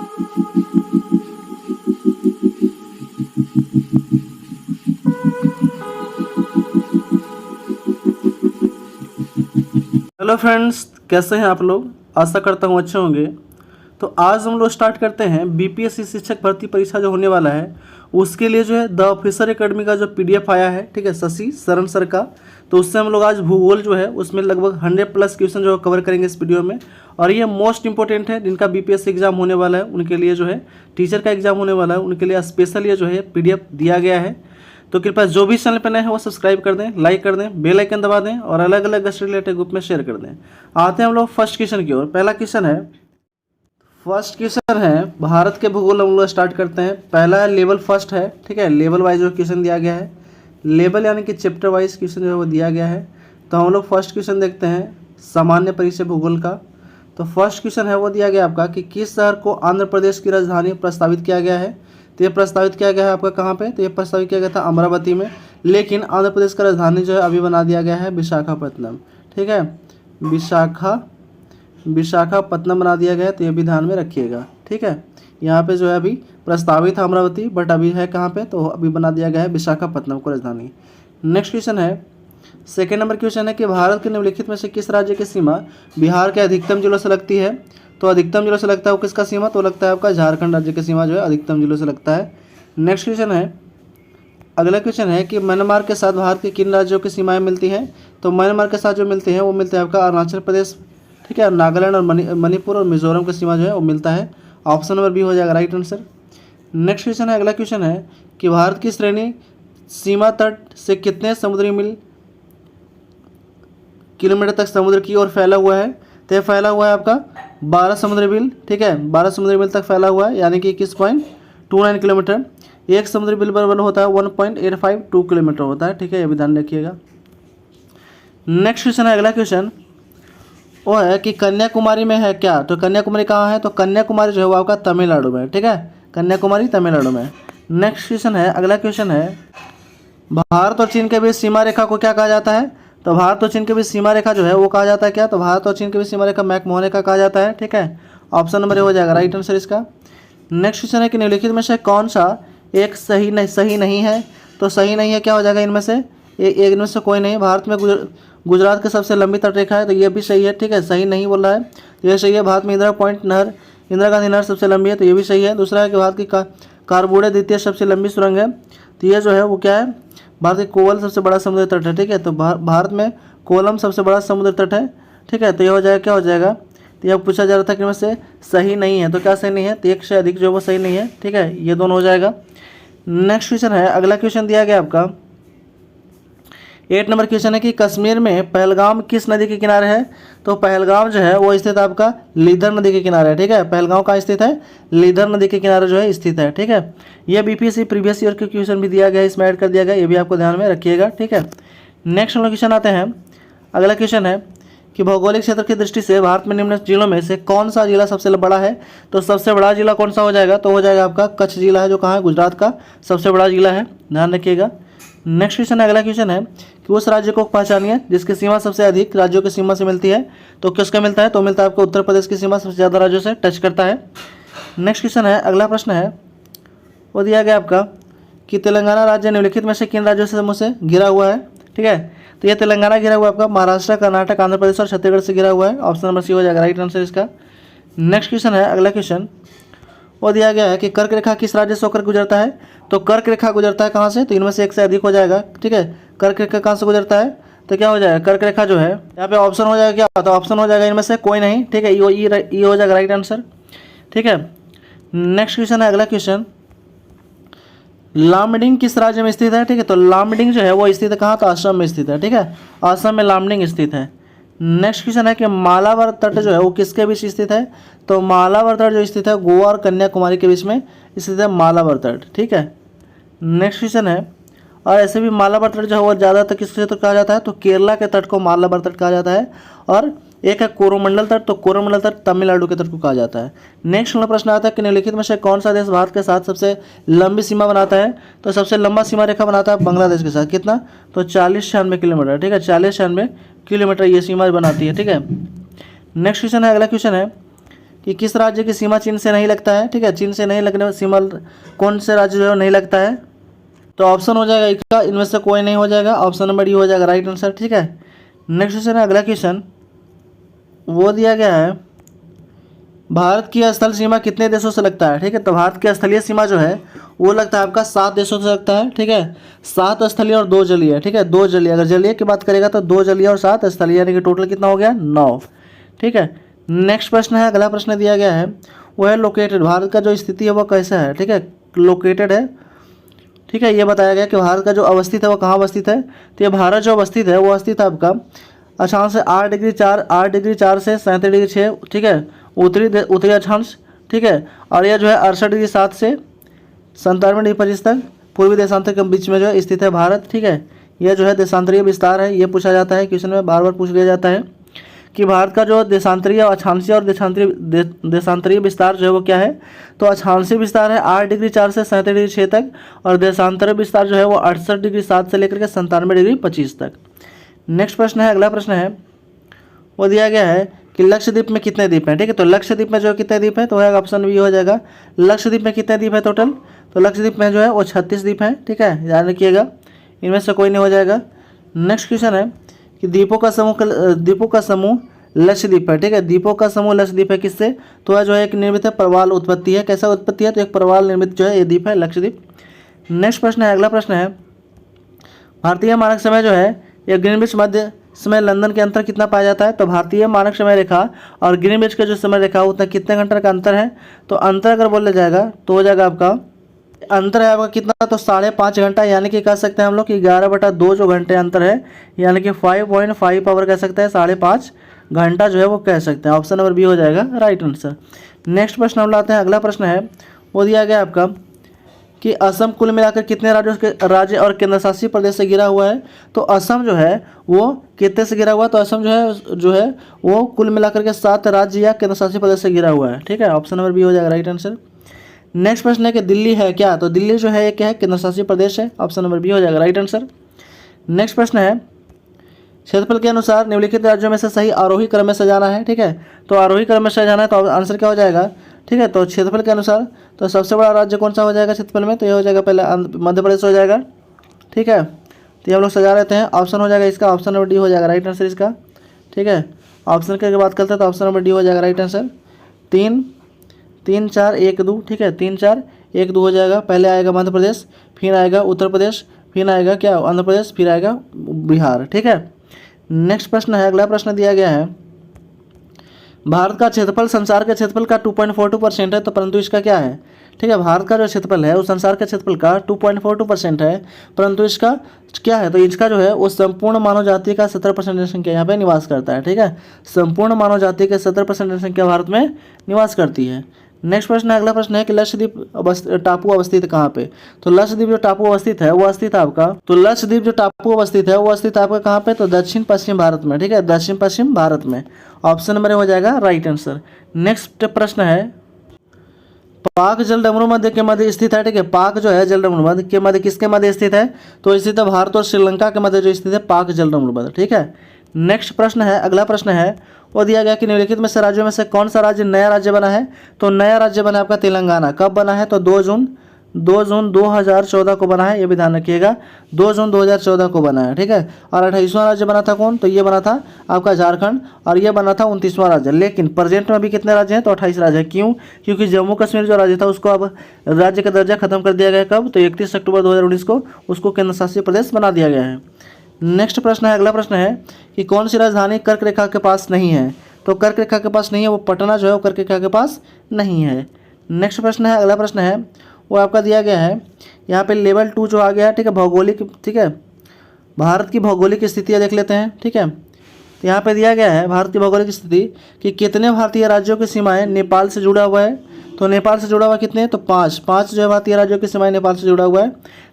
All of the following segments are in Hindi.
हेलो फ्रेंड्स, कैसे हैं आप लोग। आशा करता हूँ अच्छे होंगे। तो आज हम लोग स्टार्ट करते हैं बीपीएससी शिक्षक भर्ती परीक्षा जो होने वाला है उसके लिए जो है द ऑफिसर एकेडमी का जो पीडीएफ आया है, ठीक है, शशि शरण सर का। तो उससे हम लोग आज भूगोल जो है उसमें लगभग 100+ क्वेश्चन जो कवर करेंगे इस वीडियो में। और ये मोस्ट इंपॉर्टेंट है, जिनका बीपीएससी एग्जाम होने वाला है उनके लिए जो है, टीचर का एग्जाम होने वाला है उनके लिए स्पेशल ये जो है पीडीएफ दिया गया है। तो कृपया जो भी चैनल पर नए हैं वो सब्सक्राइब कर दें, लाइक कर दें, बेल आइकन दबा दें और अलग अलग रिलेटेड ग्रुप में शेयर कर दें। आते हैं हम लोग फर्स्ट क्वेश्चन की ओर। पहला क्वेश्चन है, फर्स्ट क्वेश्चन है भारत के भूगोल। हम लोग स्टार्ट करते हैं। पहला है लेवल फर्स्ट है, ठीक है, लेवल वाइज जो क्वेश्चन दिया गया है, लेवल यानी कि चैप्टर वाइज क्वेश्चन जो है वो दिया गया है। तो हम लोग फर्स्ट क्वेश्चन देखते हैं सामान्य परिचय भूगोल का। तो फर्स्ट क्वेश्चन है वो दिया गया आपका कि किस शहर को आंध्र प्रदेश की राजधानी प्रस्तावित किया गया है। तो ये प्रस्तावित किया गया है आपका कहाँ पे, तो ये प्रस्तावित किया गया था अमरावती में, लेकिन आंध्र प्रदेश का राजधानी जो है अभी बना दिया गया है विशाखापट्टनम, ठीक है, विशाखापट्टनम बना दिया गया है। तो ये भी ध्यान में रखिएगा, ठीक है। यहाँ पे जो है अभी प्रस्तावित है अमरावती, बट अभी है कहाँ पे, तो अभी बना दिया गया है विशाखापट्टनम को राजधानी। नेक्स्ट क्वेश्चन है, सेकेंड नंबर क्वेश्चन है कि भारत के निम्नलिखित में से किस राज्य की सीमा बिहार के अधिकतम जिलों से लगती है। तो अधिकतम जिलों से लगता है वो किसका सीमा, तो लगता है आपका झारखंड राज्य की सीमा जो है अधिकतम जिलों से लगता है। नेक्स्ट क्वेश्चन है, अगला क्वेश्चन है कि म्यांमार के साथ भारत के किन राज्यों की सीमाएं मिलती हैं। तो म्यांमार के साथ जो मिलती हैं वो मिलते हैं आपका अरुणाचल प्रदेश, ठीक है, नागालैंड और मणिपुर और मिजोरम की सीमा जो है वो मिलता है। ऑप्शन नंबर बी हो जाएगा राइट आंसर। नेक्स्ट क्वेश्चन है, अगला क्वेश्चन है कि भारत की श्रेणी सीमा तट से कितने समुद्री मील किलोमीटर तक समुद्र की ओर फैला हुआ है। तो ये फैला हुआ है आपका 12 समुद्री मील, ठीक है, 12 समुद्री मील तक फैला हुआ है, यानी कि 21.29 किलोमीटर। एक समुद्री मील बराबर होता है 1.852 किलोमीटर होता है, ठीक है, ये भी ध्यान रखिएगा। नेक्स्ट क्वेश्चन है, अगला क्वेश्चन वो है कि कन्याकुमारी में है क्या। तो कन्याकुमारी कहाँ है, तो कन्याकुमारी जो है वो आपका तमिलनाडु में, ठीक है, कन्याकुमारी तमिलनाडु में। नेक्स्ट क्वेश्चन है, अगला क्वेश्चन है भारत और चीन के बीच सीमा रेखा को क्या कहा जाता है। तो भारत और चीन के बीच सीमा रेखा जो है वो कहा जाता है क्या, तो भारत और चीन के बीच सीमा रेखा मैकमोहन रेखा कहा जाता है, ठीक है, ऑप्शन नंबर ए हो जाएगा राइट आंसर इसका। नेक्स्ट क्वेश्चन है कि निम्नलिखित में से कौन सा एक सही नहीं है। तो सही नहीं है क्या हो जाएगा इनमें से, एक इनमें से कोई नहीं। भारत में गुजरात की सबसे लंबी तटरेखा है, तो ये भी सही है, ठीक है, सही नहीं बोल रहा है, तो ये सही है। भारत में इंदिरा गांधी नहर सबसे लंबी है, तो ये भी सही है। दूसरा है कि भारत की कारबूड़े द्वितीय सबसे लंबी सुरंग है, तो ये जो है वो क्या है, भारत के कोवल सबसे बड़ा समुद्र तट है, ठीक है, तो भारत में कोलम सबसे बड़ा समुद्र तट है, ठीक है। तो ये हो जाएगा क्या हो जाएगा, तो यह पूछा जा रहा था कि इनमें से सही नहीं है, तो क्या सही नहीं है, तो एक से अधिक जो है वो सही नहीं है, ठीक है, ये दोनों हो जाएगा। नेक्स्ट क्वेश्चन है, अगला क्वेश्चन दिया गया आपका 8 नंबर क्वेश्चन है कि कश्मीर में पहलगाम किस नदी के किनारे है। तो पहलगाम जो है वो स्थित आपका लीधर नदी के किनारे है, ठीक है, पहलगाम कहाँ स्थित है, लीधर नदी के किनारे जो है स्थित है, ठीक है। ये बीपीएससी प्रीवियस ईयर के क्वेश्चन भी दिया गया है, इसमें ऐड कर दिया गया, ये भी आपको ध्यान में रखिएगा, ठीक है। नेक्स्ट क्वेश्चन आते हैं, अगला क्वेश्चन है कि भौगोलिक क्षेत्र की दृष्टि से भारत में निम्न जिलों में से कौन सा जिला सबसे बड़ा है। तो सबसे बड़ा जिला कौन सा हो जाएगा, तो हो जाएगा आपका कच्छ जिला है, जो कहाँ है, गुजरात का सबसे बड़ा जिला है, ध्यान रखिएगा। नेक्स्ट क्वेश्चन है, अगला क्वेश्चन है कि उस राज्य को पहचानिए जिसकी सीमा सबसे अधिक राज्यों की सीमा से मिलती है। तो किसका मिलता है, तो मिलता है आपको उत्तर प्रदेश की सीमा सबसे ज़्यादा राज्यों से टच करता है। नेक्स्ट क्वेश्चन है, अगला प्रश्न है वो दिया गया आपका कि तेलंगाना राज्य निम्नलिखित में से किन राज्यों से समूह से घिरा हुआ है, ठीक है। तो ये तेलंगाना घिरा हुआ आपका महाराष्ट्र, कर्नाटक, आंध्र प्रदेश और छत्तीसगढ़ से घिरा हुआ है, ऑप्शन नंबर सी हो जाएगा राइट आंसर इसका। नेक्स्ट क्वेश्चन है, अगला क्वेश्चन वो दिया गया है कि कर्क रेखा किस राज्य से होकर गुजरता है। तो कर्क रेखा गुजरता है कहाँ से, तो इनमें से एक से अधिक हो जाएगा, ठीक है। कर्क रेखा कहाँ से गुजरता है, तो क्या हो जाएगा, कर्क रेखा जो है यहाँ पे ऑप्शन हो जाएगा क्या, तो ऑप्शन हो जाएगा इनमें से कोई नहीं, ठीक है, ये हो जाएगा राइट आंसर, ठीक है। नेक्स्ट क्वेश्चन है, अगला क्वेश्चन लामडिंग किस राज्य में स्थित है, ठीक है। तो लामडिंग जो है वो स्थित है कहाँ, तो असम में स्थित है, ठीक है, असम में लामडिंग स्थित है। नेक्स्ट क्वेश्चन है कि मालाबार तट जो है वो किसके बीच स्थित है। तो मालाबार तट जो स्थित है गोवा और कन्याकुमारी के बीच में स्थित है मालाबार तट, ठीक है। नेक्स्ट क्वेश्चन है, और ऐसे भी मालाबार तट जो है वो ज़्यादातर किस क्षेत्र कहा जाता है, तो केरला के तट को मालाबार तट कहा जाता है। और एक है कोरोमंडल तट, तो कोरोमंडल तट तमिलनाडु के तट को कहा जाता है। नेक्स्ट प्रश्न आता है कि निम्नलिखित में से कौन सा देश भारत के साथ सबसे लंबी सीमा बनाता है। तो सबसे लंबा सीमा रेखा बनाता है बांग्लादेश के साथ, कितना, तो 40-96 किलोमीटर, ठीक है, 40-96 किलोमीटर ये सीमा बनाती है, ठीक है। नेक्स्ट क्वेश्चन है, अगला क्वेश्चन है कि किस राज्य की सीमा चीन से नहीं लगता है, ठीक है, चीन से नहीं लगने सीमा कौन से राज्य जो है नहीं लगता है। तो ऑप्शन हो जाएगा इसका, इनमें से कोई नहीं हो जाएगा, ऑप्शन नंबर डी हो जाएगा राइट आंसर, ठीक है। नेक्स्ट क्वेश्चन है, अगला क्वेश्चन वो दिया गया है, भारत की स्थल सीमा कितने देशों से लगता है, ठीक है। तो भारत की स्थलीय सीमा जो है वो लगता है आपका 7 देशों से लगता है, ठीक है। 7 स्थलीय और 2 जलीय, ठीक है, 2 जलीय, अगर जलीय की बात करेगा तो 2 जलीय और 7 स्थलीय, यानी कि टोटल कितना हो गया 9, ठीक है। नेक्स्ट प्रश्न है, अगला प्रश्न दिया गया है वो है लोकेटेड, भारत का जो स्थिति है वो कैसा है, ठीक है, लोकेटेड है, ठीक है। ये बताया गया कि भारत का जो अवस्थित है वो कहाँ अवस्थित है। तो ये भारत जो अवस्थित है वो अवस्थित है आपका अक्षांश से 8 डिग्री 4 से 37 डिग्री 6, ठीक है, उत्तरी अक्षांश, ठीक है। और यह जो है 68 डिग्री 7 से 97 डिग्री 25 तक पूर्वी देशांतर के बीच में जो है स्थित है भारत, ठीक है। यह जो है देशांतरीय विस्तार है, ये पूछा जाता है क्वेश्चन में, बार बार पूछ लिया जाता है कि भारत का जो देशांतरीय अक्षांशीय और देशांतरीय विस्तार जो है वो क्या है। तो अक्षांशीय विस्तार है 8 डिग्री 4 से 37 डिग्री 6 तक, और देशांतरीय विस्तार जो है वो 68 डिग्री 7 से लेकर के 97 डिग्री 25 तक। नेक्स्ट प्रश्न है, अगला प्रश्न है वो दिया गया है कि लक्षद्वीप में कितने द्वीप हैं, ठीक है। तो लक्षद्वीप में जो कितने द्वीप हैं, तो है ऑप्शन बी हो जाएगा। लक्षद्वीप में कितने द्वीप है टोटल, तो लक्षद्वीप में जो है वो 36 द्वीप हैं, ठीक है, ध्यान रखिएगा, इनमें से कोई नहीं हो जाएगा। नेक्स्ट क्वेश्चन है कि द्वीपों का समूह लक्षद्वीप है, ठीक है, द्वीपों का समूह लक्षद्वीप है किससे, तो है जो है एक निर्मित है प्रवाल उत्पत्ति है, कैसा उत्पत्ति है, तो एक प्रवाल निर्मित जो है ये द्वीप है लक्षद्वीप। नेक्स्ट प्रश्न है, अगला प्रश्न है भारतीय मानक समय जो है यह ग्रीनविच मध्य समय लंदन के अंतर कितना पाया जाता है। तो भारतीय मानक समय रेखा और ग्रीनविच का जो समय रेखा उतना कितने घंटे का अंतर है। तो अंतर अगर बोला जाएगा तो हो जाएगा आपका अंतर है आपका कितना, तो 5.5 घंटा, यानी कि कह सकते हैं हम लोग कि 11/2 जो घंटे अंतर है, यानी कि 5.5 पावर कह सकते हैं, 5.5 घंटा जो है वो कह सकते हैं। ऑप्शन नंबर बी हो जाएगा राइट आंसर। नेक्स्ट प्रश्न हम लाते हैं, अगला प्रश्न है वो दिया गया आपका कि असम कुल मिलाकर कितने राज्य और केंद्र शासित प्रदेश से घिरा हुआ है। तो असम जो है वो कितने से घिरा हुआ है, तो असम जो है वो कुल मिलाकर के 7 राज्य या केंद्र शासित प्रदेश से घिरा हुआ है, ठीक है, ऑप्शन नंबर बी हो जाएगा राइट आंसर। नेक्स्ट प्रश्न है कि दिल्ली है क्या, तो दिल्ली जो है ये क्या है, केंद्र शासित प्रदेश है, ऑप्शन नंबर बी हो जाएगा राइट आंसर। नेक्स्ट प्रश्न है क्षेत्रफल के अनुसार निम्नलिखित राज्यों में से सही आरोही क्रम में सजाना है, ठीक है। तो आरोही क्रम में सजाना है तो आंसर क्या हो जाएगा, ठीक है। तो क्षेत्रफल के अनुसार तो सबसे बड़ा राज्य कौन सा हो जाएगा क्षेत्रफल में, तो ये हो जाएगा पहले मध्य प्रदेश हो जाएगा, ठीक है। तो ये हम लोग सजा रहते हैं, ऑप्शन हो जाएगा इसका, ऑप्शन नंबर डी हो जाएगा राइट आंसर इसका, ठीक है। ऑप्शन की बात करते हैं तो ऑप्शन नंबर डी हो जाएगा राइट आंसर। 3 4 1 2, ठीक है, 3 4 1 2 हो जाएगा। पहले आएगा मध्य प्रदेश, फिर आएगा उत्तर प्रदेश, फिर आएगा क्या आंध्र प्रदेश, फिर आएगा बिहार, ठीक है। नेक्स्ट प्रश्न है, अगला प्रश्न दिया गया है भारत का क्षेत्रफल संसार के क्षेत्रफल का 2.42% है, तो परंतु इसका क्या है, ठीक है। भारत का जो क्षेत्रफल है वो संसार के क्षेत्रफल का 2.42% है, परंतु इसका क्या है, तो इसका जो है वो संपूर्ण मानव जाति का 70% जनसंख्या यहाँ पे निवास करता है, ठीक है। संपूर्ण मानव जाति के 70% जनसंख्या भारत में निवास करती है। नेक्स्ट प्रश्न है, अगला प्रश्न है कि लक्षद्वीप टापू अवस्थित कहाँ पे। तो लक्षद्वीप जो टापू अवस्थित है वो अस्थित है आपका, तो लक्षद्वीप जो टापू अवस्थित है वो अस्थित आपका कहाँ पे, तो दक्षिण पश्चिम भारत में, ठीक है, दक्षिण पश्चिम भारत में, ऑप्शन नंबर हो जाएगा राइट आंसर। नेक्स्ट प्रश्न है पाक जलडमरू मध्य के मध्य स्थित है, ठीक है। पाक जो है जलडमरू मध्य के मध्य किसके मध्य स्थित है, तो स्थित है भारत और श्रीलंका के मध्य जो स्थित है पाक जलडमरू मध्य, ठीक है। नेक्स्ट प्रश्न है, अगला प्रश्न है वो दिया गया कि निम्नलिखित में से राज्यों में से कौन सा राज्य नया राज्य बना है। तो नया राज्य बना आपका तेलंगाना, कब बना है, तो 2 जून 2014 को बना है, ये भी ध्यान रखिएगा, 2 जून 2014 को बना है, ठीक है। और 28वां राज्य बना था कौन, तो ये बना था आपका झारखंड, और ये बना था 29वां राज्य। लेकिन प्रेजेंट में अभी कितने राज्य हैं, तो 28 राज्य है। क्यों, क्योंकि जम्मू कश्मीर जो राज्य था उसको अब राज्य का दर्जा खत्म कर दिया गया, कब, तो 31 अक्टूबर 2019 को उसको केंद्र शासित प्रदेश बना दिया गया है। नेक्स्ट प्रश्न है, अगला प्रश्न है कि कौन सी राजधानी कर्क रेखा के पास नहीं है। तो कर्क रेखा के पास नहीं है, वो पटना जो है वो कर्क रेखा के पास नहीं है। नेक्स्ट प्रश्न है, अगला प्रश्न है वो आपका दिया गया है यहाँ पे लेवल 2 जो आ गया है, ठीक है, भौगोलिक, ठीक है, भारत की भौगोलिक स्थितियाँ देख लेते हैं, ठीक है। तो यहाँ पे दिया गया है भारत की भौगोलिक स्थिति कि कितने भारतीय राज्यों की सीमाएं नेपाल से जुड़ा हुआ है। तो नेपाल से जुड़ा हुआ कितने, तो 5 जो है भारतीय राज्यों की सीमाएं नेपाल से जुड़ा हुआ है,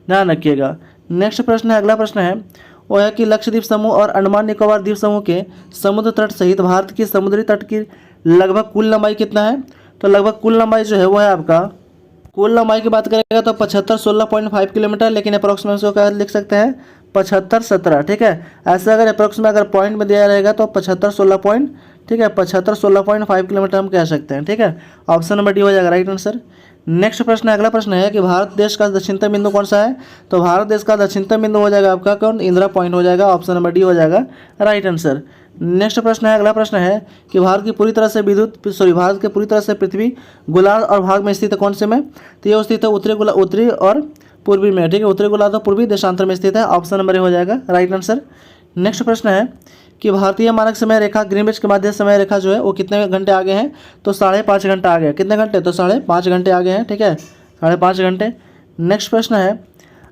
ध्यान रखिएगा। नेक्स्ट प्रश्न है, अगला प्रश्न है वो है कि लक्षद्वीप समूह और अंडमान निकोबार द्वीप समूह के समुद्र तट सहित भारत की समुद्री तट की लगभग कुल लंबाई कितना है। तो लगभग कुल लंबाई जो है वो है आपका, कुल लंबाई की बात करेगा तो 75-16.5 किलोमीटर, लेकिन अप्रोक्सीमेट को क्या लिख सकते हैं 75-17, ठीक है। ऐसे अगर अप्रोक्सीमेट अगर पॉइंट में दिया रहेगा तो 75-16.5 ठीक है, 75 16.5 किलोमीटर हम कह सकते हैं। ठीक है, ऑप्शन नंबर डी हो जाएगा राइट आंसर। नेक्स्ट प्रश्न है, अगला प्रश्न है कि भारत देश का दक्षिणतम बिंदु कौन सा है? तो भारत देश का दक्षिणतम बिंदु हो जाएगा आपका कौन? इंदिरा पॉइंट हो जाएगा, ऑप्शन नंबर डी हो जाएगा राइट आंसर। नेक्स्ट प्रश्न है, अगला प्रश्न है कि भारत की पूरी तरह से भारत के पूरी तरह से पृथ्वी गोलार्ध और भाग में स्थित है कौन से में? तो ये स्थित है उत्तरी और पूर्वी में। ठीक है, उत्तरी गोलार्ध और पूर्वी देशांतर में स्थित है, ऑप्शन नंबर ए हो जाएगा राइट आंसर। नेक्स्ट प्रश्न है कि भारतीय मानक समय रेखा ग्रीनविच के माध्य समय रेखा जो है वो कितने घंटे आगे हैं? तो 5.5 घंटा आगे है। कितने घंटे? तो 5.5 घंटे आगे हैं। ठीक है, 5.5 घंटे। नेक्स्ट प्रश्न है,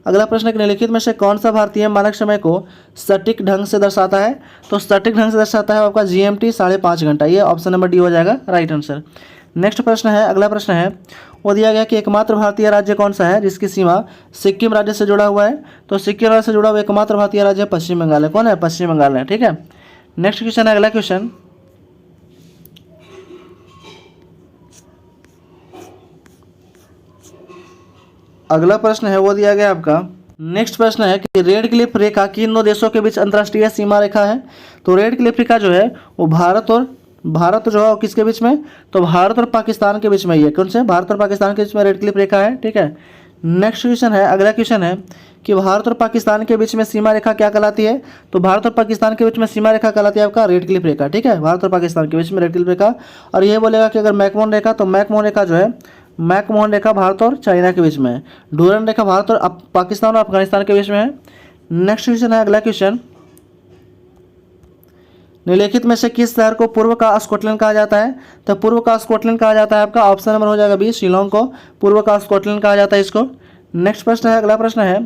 अगला प्रश्न है निम्नलिखित में से कौन सा भारतीय मानक समय को सटीक ढंग से दर्शाता है? तो सटीक ढंग से दर्शाता है आपका GMT 5.5 घंटा, ये ऑप्शन नंबर डी हो जाएगा राइट आंसर। नेक्स्ट प्रश्न है, अगला प्रश्न है वो दिया गया कि एकमात्र भारतीय राज्य कौन सा है जिसकी सीमा सिक्किम राज्य से जुड़ा हुआ है? तो सिक्किम राज्य से जुड़ा हुआ एकमात्र भारतीय राज्य पश्चिम बंगाल है। कौन है? पश्चिम बंगाल है। ठीक है, नेक्स्ट क्वेश्चन है, अगला क्वेश्चन अगला प्रश्न है वो दिया गया आपका, नेक्स्ट प्रश्न है कि रेड क्लिफ रेखा किन दो देशों के बीच अंतर्राष्ट्रीय सीमा रेखा है? तो रेड क्लिफ रेखा जो है वो भारत जो है किसके बीच में? तो भारत और पाकिस्तान के बीच में। ये कौन से? भारत और पाकिस्तान के बीच में रेड क्लिफ रेखा है। ठीक है, नेक्स्ट क्वेश्चन है, अगला क्वेश्चन है कि भारत और पाकिस्तान के बीच में सीमा रेखा क्या कहलाती है? तो भारत और पाकिस्तान के बीच में सीमा रेखा कहलाती है आपका रेड क्लिफ रेखा। ठीक है, भारत और पाकिस्तान के बीच में रेड क्लिफ रेखा। और ये बोलेगा कि अगर मैकमोहन रेखा, तो मैकमोहन रेखा जो है मैकमोहन रेखा भारत और चाइना के बीच में है। डूरन रेखा भारत और पाकिस्तान और अफगानिस्तान के बीच में है। नेक्स्ट क्वेश्चन है, अगला क्वेश्चन निम्नलिखित में से किस शहर को पूर्व का स्कॉटलैंड कहा जाता है? तो पूर्व का स्कॉटलैंड कहा जाता है आपका ऑप्शन नंबर हो जाएगा बी, शिलोंग को पूर्व का स्कॉटलैंड कहा जाता है इसको। नेक्स्ट प्रश्न है, अगला प्रश्न है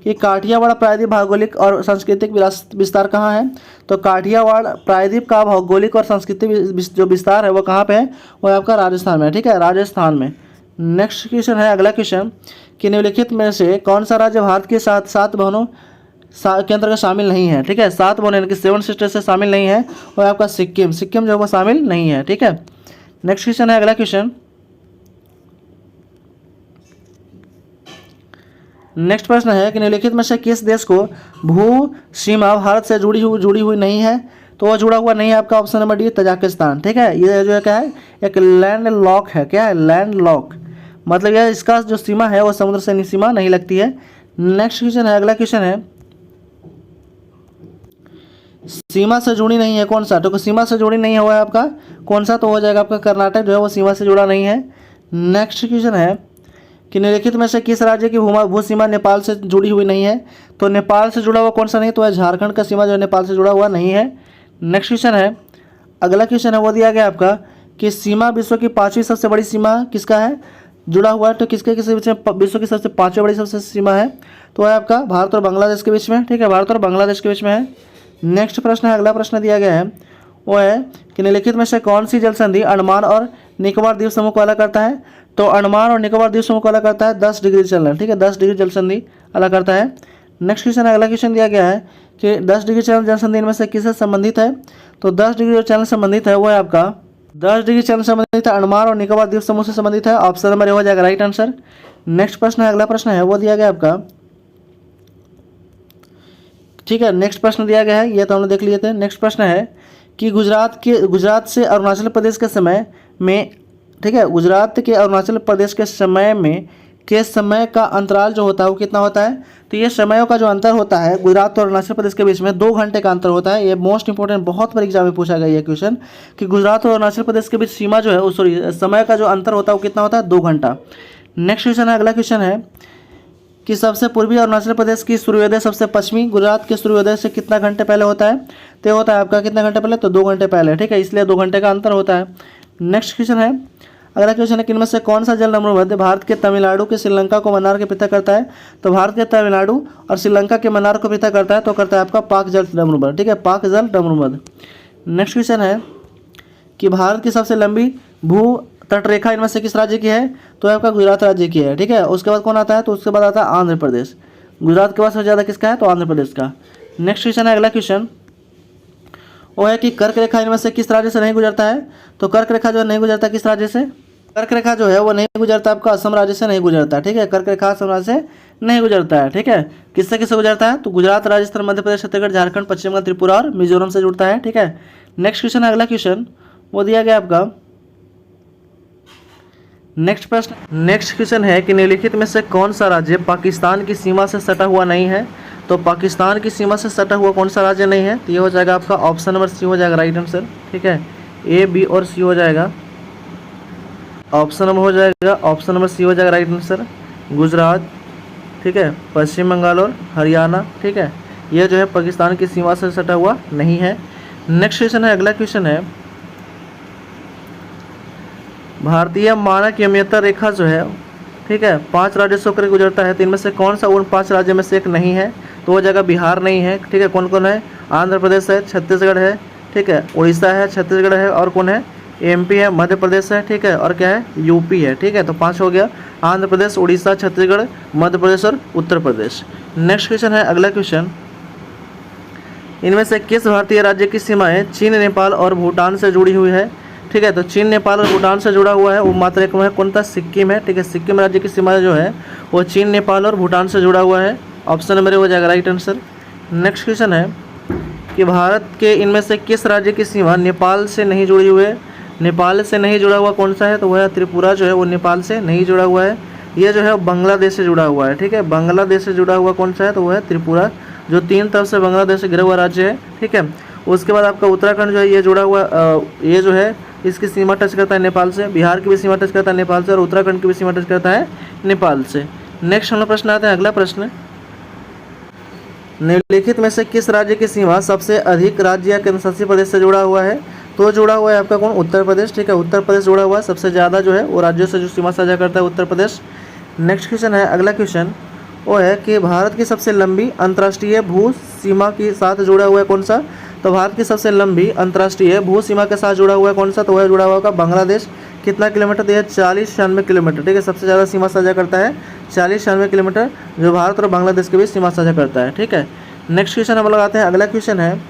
कि काठियावाड़ प्रायद्वीप भौगोलिक और सांस्कृतिक विस्तार कहाँ है? तो काठियावाड़ प्रायद्वीप का भौगोलिक और सांस्कृतिक जो विस्तार है वो कहाँ पे है? वो आपका राजस्थान में है। ठीक है, राजस्थान में। नेक्स्ट क्वेश्चन है, अगला क्वेश्चन कि निम्नलिखित में से कौन सा राज्य भारत के सात बहनों के अंतर्गत शामिल नहीं है? ठीक है, 7 बहनों यानी कि 7 सिस्टर से शामिल नहीं है, और आपका सिक्किम जो है वो शामिल नहीं है। ठीक है, नेक्स्ट क्वेश्चन है, अगला क्वेश्चन नेक्स्ट प्रश्न है कि निम्नलिखित में से किस देश को भू सीमा भारत से जुड़ी हुई नहीं है? तो वो जुड़ा हुआ नहीं है आपका ऑप्शन नंबर डी, तजाकिस्तान। ठीक है, ये जो है क्या है? एक लैंड लॉक है। क्या है? लैंड लॉक, मतलब यह इसका जो सीमा है वो समुद्र से सीमा नहीं लगती है। नेक्स्ट क्वेश्चन है, अगला क्वेश्चन है सीमा से जुड़ी नहीं है कौन सा? तो सीमा से जुड़ी नहीं हुआ है आपका कौन सा? तो हो जाएगा आपका कर्नाटक जो है वो सीमा से जुड़ा नहीं है। नेक्स्ट क्वेश्चन है कि निम्नलिखित में से किस राज्य की भू सीमा नेपाल से जुड़ी हुई नहीं है? तो नेपाल से जुड़ा हुआ कौन सा नहीं? तो है झारखंड का सीमा जो है नेपाल से जुड़ा हुआ नहीं है। नेक्स्ट क्वेश्चन है, अगला क्वेश्चन है वो दिया गया आपका कि सीमा विश्व की 5वीं सबसे बड़ी सीमा किसका है जुड़ा हुआ है? तो किसके बीच में विश्व की सबसे 5वीं बड़ी सबसे सीमा है? तो है आपका भारत और बांग्लादेश के बीच में। ठीक है, भारत और बांग्लादेश के बीच में है। नेक्स्ट प्रश्न है, अगला प्रश्न दिया गया है वो है कि निम्नलिखित में से कौन सी जल संधि अंडमान और निकोबार द्वीप समूह को अलग करता है? तो अंडमान और निकोबार द्वीप समूह को अलग करता है 10 डिग्री चलन। ठीक है, 10 डिग्री जल संधि अलग करता है। नेक्स्ट क्वेश्चन, अगला क्वेश्चन दिया गया है कि 10 डिग्री चलन जल संधि में से किससे संबंधित है? तो 10 डिग्री जो चलन संबंधित है वो है आपका 10 डिग्री चलन संबंधित है अंडमान और निकोबार द्वीप समूह से संबंधित है, ऑप्शन नंबर ए हो जाएगा राइट आंसर। नेक्स्ट प्रश्न है, अगला प्रश्न है वो दिया गया आपका, ठीक है, नेक्स्ट प्रश्न दिया गया है, ये तो हमने देख लिए थे। नेक्स्ट प्रश्न है कि गुजरात से अरुणाचल प्रदेश के समय में, ठीक है, गुजरात के अरुणाचल प्रदेश के समय में के समय का अंतराल जो होता है वो कितना होता है? तो ये समयों का जो अंतर होता है गुजरात और अरुणाचल प्रदेश के बीच में 2 घंटे का अंतर होता है। ये मोस्ट इंपॉर्टेंट, बहुत बार एग्जाम में पूछा गया ये क्वेश्चन कि गुजरात और अरुणाचल प्रदेश के बीच सीमा जो है सॉरी समय का जो अंतर होता है वो कितना होता है? 2 घंटा। नेक्स्ट क्वेश्चन है, अगला क्वेश्चन है कि सबसे पूर्वी अरुणाचल प्रदेश की सूर्योदय सबसे पश्चिमी गुजरात के सूर्योदय से कितना घंटे पहले होता है? तो होता है आपका कितना घंटे पहले? तो 2 घंटे पहले। ठीक है, इसलिए 2 घंटे का अंतर होता है। नेक्स्ट क्वेश्चन है, अगला क्वेश्चन है कि इनमें से कौन सा जल नमूना भारत के तमिलनाडु के श्रीलंका को मन्नार के पृथक करता है? तो भारत के तमिलनाडु और श्रीलंका के मन्नार को पृथक करता है तो करता है आपका पाक जल डमरूमध्य। ठीक है, पाक जल डमरूमध्य। नेक्स्ट क्वेश्चन है कि भारत की सबसे लंबी भू तटरेखा इनमें से किस राज्य की है? तो आपका गुजरात राज्य की है। ठीक है, उसके बाद कौन आता है? तो उसके बाद आता है आंध्र प्रदेश। गुजरात के बाद सबसे ज़्यादा किसका है? तो आंध्र प्रदेश का। नेक्स्ट क्वेश्चन है, अगला क्वेश्चन वो है कि कर्क रेखा इनमें से किस राज्य से नहीं गुजरता है? तो कर्क रेखा जो है नहीं गुजरता किस राज्य से? कर्क रेखा जो है वो नहीं गुजरता आपका असम राज्य से नहीं गुजरता। ठीक है, कर्क रेखा असम राज्य से नहीं गुजरता है। ठीक है, किससे किससे गुजरता है? तो गुजरात, राजस्थान, मध्य प्रदेश, छत्तीसगढ़, झारखंड, पश्चिम बंगाल, त्रिपुरा और मिजोरम से जुड़ता है। ठीक है, नेक्स्ट क्वेश्चन है, अगला क्वेश्चन वो दिया गया आपका नेक्स्ट प्रश्न। नेक्स्ट क्वेश्चन है कि निम्नलिखित में से कौन सा राज्य पाकिस्तान की सीमा से सटा हुआ नहीं है। तो पाकिस्तान की सीमा से सटा हुआ कौन सा राज्य नहीं है, तो ये हो जाएगा आपका ऑप्शन नंबर सी हो जाएगा राइट आंसर। ठीक है, ए बी और सी हो जाएगा, ऑप्शन नंबर हो जाएगा, ऑप्शन नंबर सी हो जाएगा राइट आंसर, गुजरात, ठीक है, पश्चिम बंगाल और हरियाणा। ठीक है, ये जो है पाकिस्तान की सीमा से सटा हुआ नहीं है। नेक्स्ट क्वेश्चन है, अगला क्वेश्चन है, भारतीय मानक यमयता रेखा जो है, ठीक है, 5 राज्यों से होकर गुजरता है, तो इनमें से कौन सा उन 5 राज्यों में से एक नहीं है, तो वो जगह बिहार नहीं है। ठीक है, कौन कौन है, आंध्र प्रदेश है, छत्तीसगढ़ है, ठीक है, उड़ीसा है, छत्तीसगढ़ है, और कौन है, एमपी है, मध्य प्रदेश है, ठीक है, और क्या है, यूपी है। ठीक है, तो 5 हो गया, आंध्र प्रदेश, उड़ीसा, छत्तीसगढ़, मध्य प्रदेश और उत्तर प्रदेश। नेक्स्ट क्वेश्चन है, अगला क्वेश्चन, इनमें से किस भारतीय राज्य की सीमाएं चीन, नेपाल और भूटान से जुड़ी हुई है। ठीक है, तो चीन, नेपाल और भूटान से जुड़ा हुआ है वो मात्र एक है, कौन सा, सिक्किम है। ठीक है, सिक्किम राज्य की सीमा जो है वो चीन, नेपाल और भूटान से जुड़ा हुआ है, ऑप्शन नंबर हो जाएगा राइट आंसर। नेक्स्ट क्वेश्चन है कि भारत के इनमें से किस राज्य की सीमा नेपाल से नहीं जुड़ी हुई है। नेपाल से नहीं जुड़ा हुआ कौन सा है, तो वह त्रिपुरा जो है वो नेपाल से नहीं जुड़ा हुआ है। ये जो है बांग्लादेश से जुड़ा हुआ है। ठीक है, बांग्लादेश से जुड़ा हुआ कौन सा है, तो वह है त्रिपुरा, जो 3 तरफ से बांग्लादेश से घिरा हुआ राज्य है। ठीक है, उसके बाद आपका उत्तराखंड जो है ये जुड़ा हुआ, ये जो है इसकी सीमा टच करता है नेपाल से, बिहार की भी सीमा टच करता है नेपाल से, और उत्तराखंड की भी सीमा टच करता है नेपाल से। नेक्स्ट हम लोग प्रश्न आते हैं, अगला प्रश्न, निम्नलिखित में से किस राज्य की सीमा सबसे अधिक राज्य या केंद्रशासित प्रदेश से जुड़ा हुआ है। तो जुड़ा हुआ है आपका कौन, उत्तर प्रदेश। ठीक है, उत्तर प्रदेश जुड़ा हुआ है, सबसे ज़्यादा जो है वो राज्यों से जो सीमा साझा करता है उत्तर प्रदेश। नेक्स्ट क्वेश्चन है, अगला क्वेश्चन वो है कि भारत की सबसे लंबी अंतर्राष्ट्रीय भू सीमा के साथ जुड़ा हुआ है कौन सा। तो भारत की सबसे लंबी अंतर्राष्ट्रीय भू सीमा के साथ जुड़ा हुआ है कौन सा, तो वह जुड़ा हुआ होगा बांग्लादेश। कितना किलोमीटर, तो यह 40-96 किलोमीटर। ठीक है, सबसे ज़्यादा सीमा साझा करता है 40-96 किलोमीटर, जो भारत और बांग्लादेश के बीच सीमा साझा करता है। ठीक है, नेक्स्ट क्वेश्चन हम लगाते हैं, अगला क्वेश्चन है,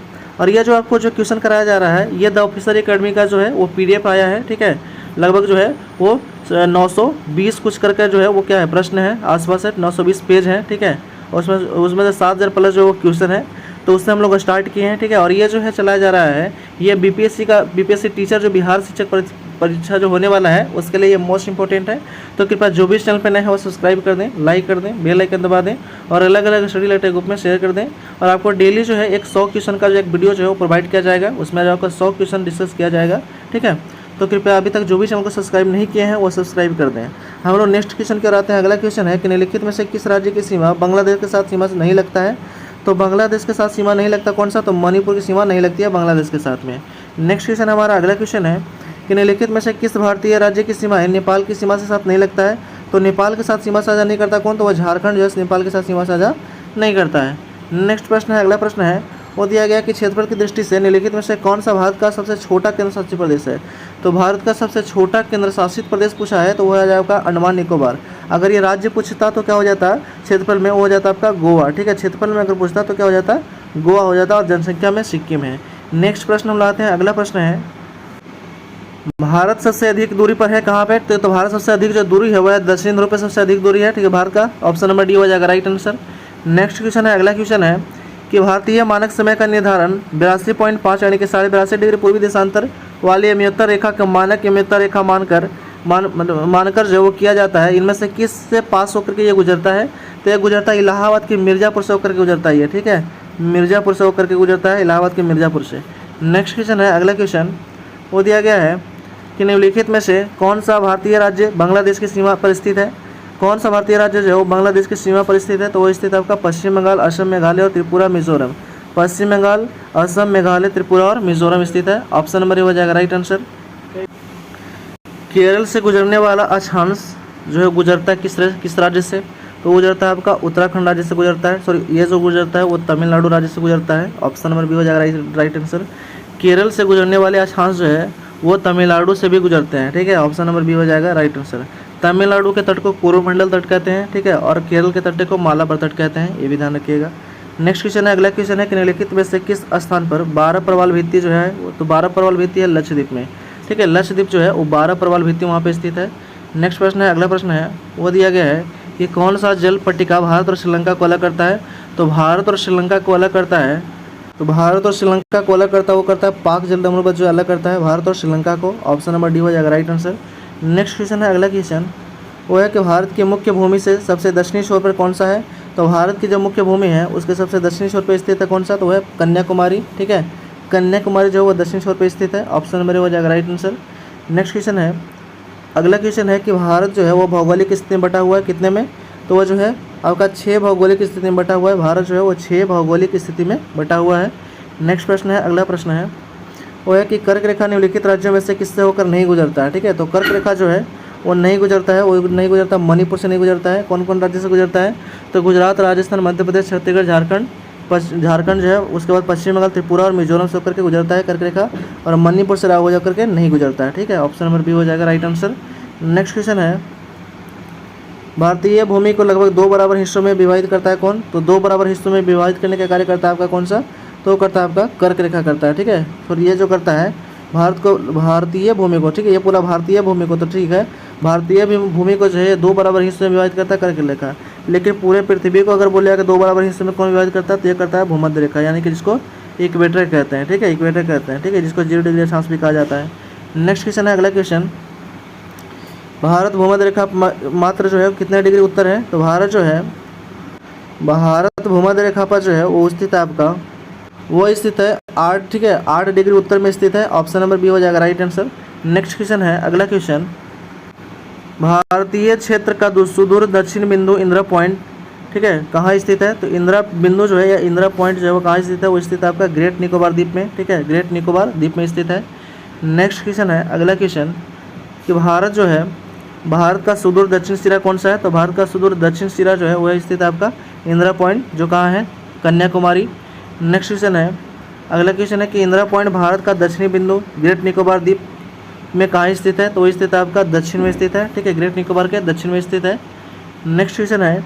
और यह जो आपको जो क्वेश्चन कराया जा रहा है ये द ऑफिसर एकेडमी का जो है वो PDF आया है। ठीक है, लगभग जो है वो 920 कुछ करके जो है वो क्या है, प्रश्न है, आसपास है 920 पेज है। ठीक है, उसमें से 7000 प्लस जो वो क्वेश्चन है, तो उससे हम लोग स्टार्ट किए हैं। ठीक है, और ये जो है चलाया जा रहा है, ये BPSC टीचर जो बिहार शिक्षक परीक्षा जो होने वाला है उसके लिए ये मोस्ट इंपॉर्टेंट है। तो कृपया जो भी इस चैनल पर नए हैं वो सब्सक्राइब कर दें, लाइक कर दें, बेल आइकन दबा दें, और अलग अलग स्टडी रिलेटेड ग्रुप में शेयर कर दें। और आपको डेली जो है एक 100 क्वेश्चन का जो एक वीडियो जो है वो प्रोवाइड किया जाएगा, उसमें जो आपका 100 क्वेश्चन डिस्कस किया जाएगा। ठीक है, तो कृपया अभी तक जो भी चैनल को सब्सक्राइब नहीं किए हैं वो सब्सक्राइब कर दें। हम लोग नेक्स्ट क्वेश्चन के आते हैं, अगला क्वेश्चन है कि निम्नलिखित में से किस राज्य की सीमा बांग्लादेश के साथ सीमा से नहीं लगता है। तो बांग्लादेश के साथ सीमा नहीं लगता कौन सा, तो मणिपुर की सीमा नहीं लगती है बांग्लादेश के साथ में। नेक्स्ट क्वेश्चन हमारा अगला क्वेश्चन है कि निम्नलिखित में से किस भारतीय राज्य की सीमा है नेपाल की सीमा से साथ नहीं लगता है। तो नेपाल के साथ सीमा साझा नहीं करता कौन, तो वह झारखंड जो है नेपाल के साथ सीमा साझा नहीं करता है। नेक्स्ट प्रश्न है, अगला प्रश्न है वो दिया गया कि क्षेत्रफल की दृष्टि से निम्नलिखित में से कौन सा भारत का सबसे छोटा केंद्र शासित प्रदेश है। तो भारत का सबसे छोटा केंद्र शासित प्रदेश पूछा है तो वह आ जाएगा अंडमान निकोबार। अगर ये राज्य पूछता तो क्या हो जाता, क्षेत्रफल में वो हो जाता आपका गोवा। ठीक है, क्षेत्रफल में अगर पूछता तो क्या हो जाता, गोवा हो जाता, और जनसंख्या में सिक्किम है। नेक्स्ट प्रश्न हम लाते हैं, अगला प्रश्न है भारत सबसे अधिक दूरी पर है कहाँ पे। तो भारत सबसे अधिक जो दूरी है वह है दक्षिण ध्रुव पे सबसे अधिक दूरी है। ठीक है, भारत का ऑप्शन नंबर डी हो जाएगा राइट आंसर। नेक्स्ट क्वेश्चन है, अगला क्वेश्चन है कि भारतीय मानक समय का निर्धारण 82.5 यानी कि 82.5 डिग्री पूर्वी देशांतर वाली यमयता रेखा का मानक यमयता रेखा मानकर जो वो किया जाता है, इनमें से किस से पास होकर के ये गुजरता है। तो ये गुजरता है इलाहाबाद के मिर्ज़ापुर से होकर के गुजरता है ये। ठीक है, मिर्ज़ापुर से होकर के गुजरता है, इलाहाबाद के मिर्ज़ापुर से। नेक्स्ट क्वेश्चन है, अगला क्वेश्चन वो दिया गया है कि निम्नलिखित में से कौन सा भारतीय राज्य बांग्लादेश की सीमा पर स्थित है। कौन सा भारतीय राज्य जो है वो बांग्लादेश की सीमा पर स्थित है, तो वो स्थित है आपका पश्चिम बंगाल, असम, मेघालय और त्रिपुरा, मिजोरम। पश्चिम बंगाल, असम, मेघालय, त्रिपुरा और मिजोरम स्थित है, ऑप्शन नंबर हो जाएगा राइट आंसर। केरल से गुजरने वाला अक्षांश जो है गुजरता है किस राज्य से, तो गुजरता है आपका उत्तराखंड राज्य से गुजरता है। सॉरी, ये जो गुजरता है वो तमिलनाडु राज्य से गुजरता है, ऑप्शन नंबर बी हो जाएगा राइट आंसर। केरल से गुजरने वाले अक्षांश जो है वो तमिलनाडु से भी गुजरते हैं। ठीक है, ऑप्शन नंबर बी हो जाएगा राइट आंसर। तमिलनाडु के तट को कोरोमंडल तट कहते हैं। ठीक है, और केरल के तट को मालाबार तट कहते हैं, ये भी ध्यान रखिएगा। नेक्स्ट क्वेश्चन है, अगला क्वेश्चन है कि निम्नलिखित में से किस स्थान पर 12 प्रवाल भित्ति जो है, तो 12 प्रवाल भित्ति है लक्षद्वीप में। ठीक है, लक्षद्वीप जो है वो 12 प्रवाल भित्ति वहाँ पे स्थित है। नेक्स्ट प्रश्न है, अगला प्रश्न है वो दिया गया है कि कौन सा जल पट्टिका भारत और श्रीलंका को अलग करता है। तो भारत और श्रीलंका को अलग करता है तो भारत और श्रीलंका को अलग करता है वो करता है पाक जल बंदोबस्त जो अलग करता है भारत और श्रीलंका को। ऑप्शन नंबर डी हो जाएगा राइट आंसर। नेक्स्ट क्वेश्चन है, अगला क्वेश्चन वो है कि भारत की मुख्य भूमि से सबसे दक्षिणी छोर पर कौन सा है। तो भारत की जो मुख्य भूमि है उसके सबसे दक्षिणी छोर पर स्थित है कौन सा, तो वह है कन्याकुमारी। ठीक है, कन्याकुमारी जो है वो दक्षिण छोर पर स्थित है। ऑप्शन नंबर ए हो जाएगा राइट आंसर। नेक्स्ट क्वेश्चन है, अगला क्वेश्चन है कि भारत जो है वो भौगोलिक स्थिति में बटा हुआ है कितने में, तो वह जो है आपका 6 भौगोलिक स्थिति में बटा हुआ है। भारत जो है वो 6 भौगोलिक स्थिति में बटा हुआ है। नेक्स्ट प्रश्न है, अगला प्रश्न है वो है कि कर्क रेखा निम्नलिखित राज्यों में से किससे होकर नहीं गुजरता है। ठीक है, तो कर्क रेखा जो है वो नहीं गुजरता है, वो नहीं गुजरता मणिपुर से नहीं गुजरता है। कौन कौन राज्य से गुजरता है, तो गुजरात, राजस्थान, मध्य प्रदेश, छत्तीसगढ़, झारखंड जो है, उसके बाद पश्चिम बंगाल, त्रिपुरा और मिजोरम से होकर के गुजरता है कर्क रेखा, और मणिपुर से राग हो जाकर के नहीं गुजरता है। ठीक है, ऑप्शन नंबर बी हो जाएगा राइट आंसर। नेक्स्ट क्वेश्चन है, भारतीय भूमि को लगभग 2 बराबर हिस्सों में विभाजित करता है कौन, तो 2 बराबर हिस्सों में विभाजित करने का कार्य करता है आपका कौन सा, तो करता है आपका कर्क रेखा करता है। ठीक है, फिर ये जो करता है भारतीय भूमि को, ठीक है, ये पूरा भारतीय भूमि को, तो ठीक है, भारतीय भूमि को जो है 2 बराबर हिस्सों में विभाजित करता है कर्क रेखा। लेकिन पूरे पृथ्वी को अगर बोलेगा कि 2 बराबर हिस्सों में कौन विभाजित करता है, तो ये करता है भूमध्य रेखा, यानी कि जिसको इक्वेटर कहते हैं। ठीक है, इक्वेटर कहते हैं। ठीक है, जिसको 0 डिग्री अक्षांश भी कहा जाता है। नेक्स्ट क्वेश्चन है, अगला क्वेश्चन, भारत भूमध्य रेखा मात्र जो है कितने डिग्री उत्तर है, तो भारत जो है भारत भूमध्य रेखा पर जो है वो स्थित है आपका, वो स्थित है 8, ठीक है, 8 डिग्री उत्तर में स्थित है। ऑप्शन नंबर बी हो जाएगा राइट आंसर। नेक्स्ट क्वेश्चन है, अगला क्वेश्चन, भारतीय क्षेत्र का सुदूर दक्षिण बिंदु इंदिरा पॉइंट, ठीक है, कहाँ स्थित है, तो इंदिरा बिंदु जो है या इंदिरा पॉइंट जो है वो कहाँ स्थित है, वो स्थित है आपका ग्रेट निकोबार द्वीप में। ठीक है, ग्रेट निकोबार द्वीप में स्थित है। नेक्स्ट क्वेश्चन है, अगला क्वेश्चन, कि भारत जो है भारत का सुदूर दक्षिण सिरा कौन सा है, तो भारत का सुदूर दक्षिण सिरा जो है वह स्थित है आपका इंदिरा पॉइंट, जो कहाँ है, कन्याकुमारी। नेक्स्ट क्वेश्चन है, अगला क्वेश्चन है कि इंदिरा पॉइंट भारत का दक्षिणी बिंदु ग्रेट निकोबार द्वीप में कहाँ स्थित है, तो वो स्थित है आपका दक्षिण में स्थित है। ठीक है, ग्रेट निकोबार के दक्षिण में स्थित है। नेक्स्ट क्वेश्चन है,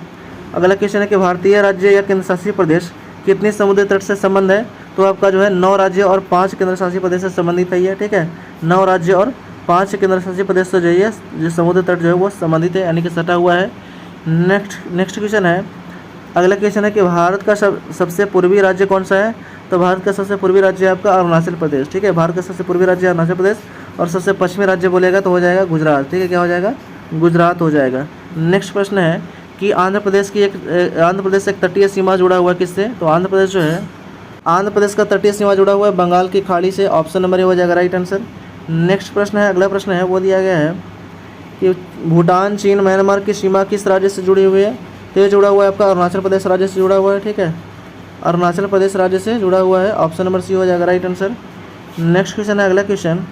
अगला क्वेश्चन है कि भारतीय राज्य या केंद्र शासित प्रदेश कितनी समुद्री तट से संबंध है, तो आपका जो है 9 राज्य और 5 केंद्र शासित प्रदेश से संबंधित है ये। ठीक है, 9 राज्य और 5 केंद्र शासित प्रदेश से जो है जो समुद्र तट जो है वो संबंधित है, यानी कि सटा हुआ है। नेक्स्ट क्वेश्चन है, अगला क्वेश्चन है कि भारत का सबसे पूर्वी राज्य कौन सा है, तो भारत का सबसे पूर्वी राज्य है आपका अरुणाचल प्रदेश। ठीक है, भारत का सबसे पूर्वी राज्य है अरुणाचल प्रदेश, और सबसे पश्चिमी राज्य बोलेगा तो हो जाएगा गुजरात। ठीक है, क्या हो जाएगा, गुजरात हो जाएगा। नेक्स्ट प्रश्न है कि आंध्र प्रदेश से एक तटीय सीमा जुड़ा हुआ है किससे, तो आंध्र प्रदेश जो है आंध्र प्रदेश का तटीय सीमा जुड़ा हुआ है बंगाल की खाड़ी से। ऑप्शन नंबर ए हो जाएगा राइट आंसर। नेक्स्ट प्रश्न है, अगला प्रश्न है वो दिया गया है कि भूटान, चीन, म्यांमार की सीमा किस राज्य से जुड़ी हुई है, तो ये जुड़ा हुआ है आपका अरुणाचल प्रदेश राज्य से जुड़ा हुआ है। ठीक है, अरुणाचल प्रदेश राज्य से जुड़ा हुआ है। ऑप्शन नंबर सी हो जाएगा राइट आंसर। नेक्स्ट क्वेश्चन है, अगला क्वेश्चन,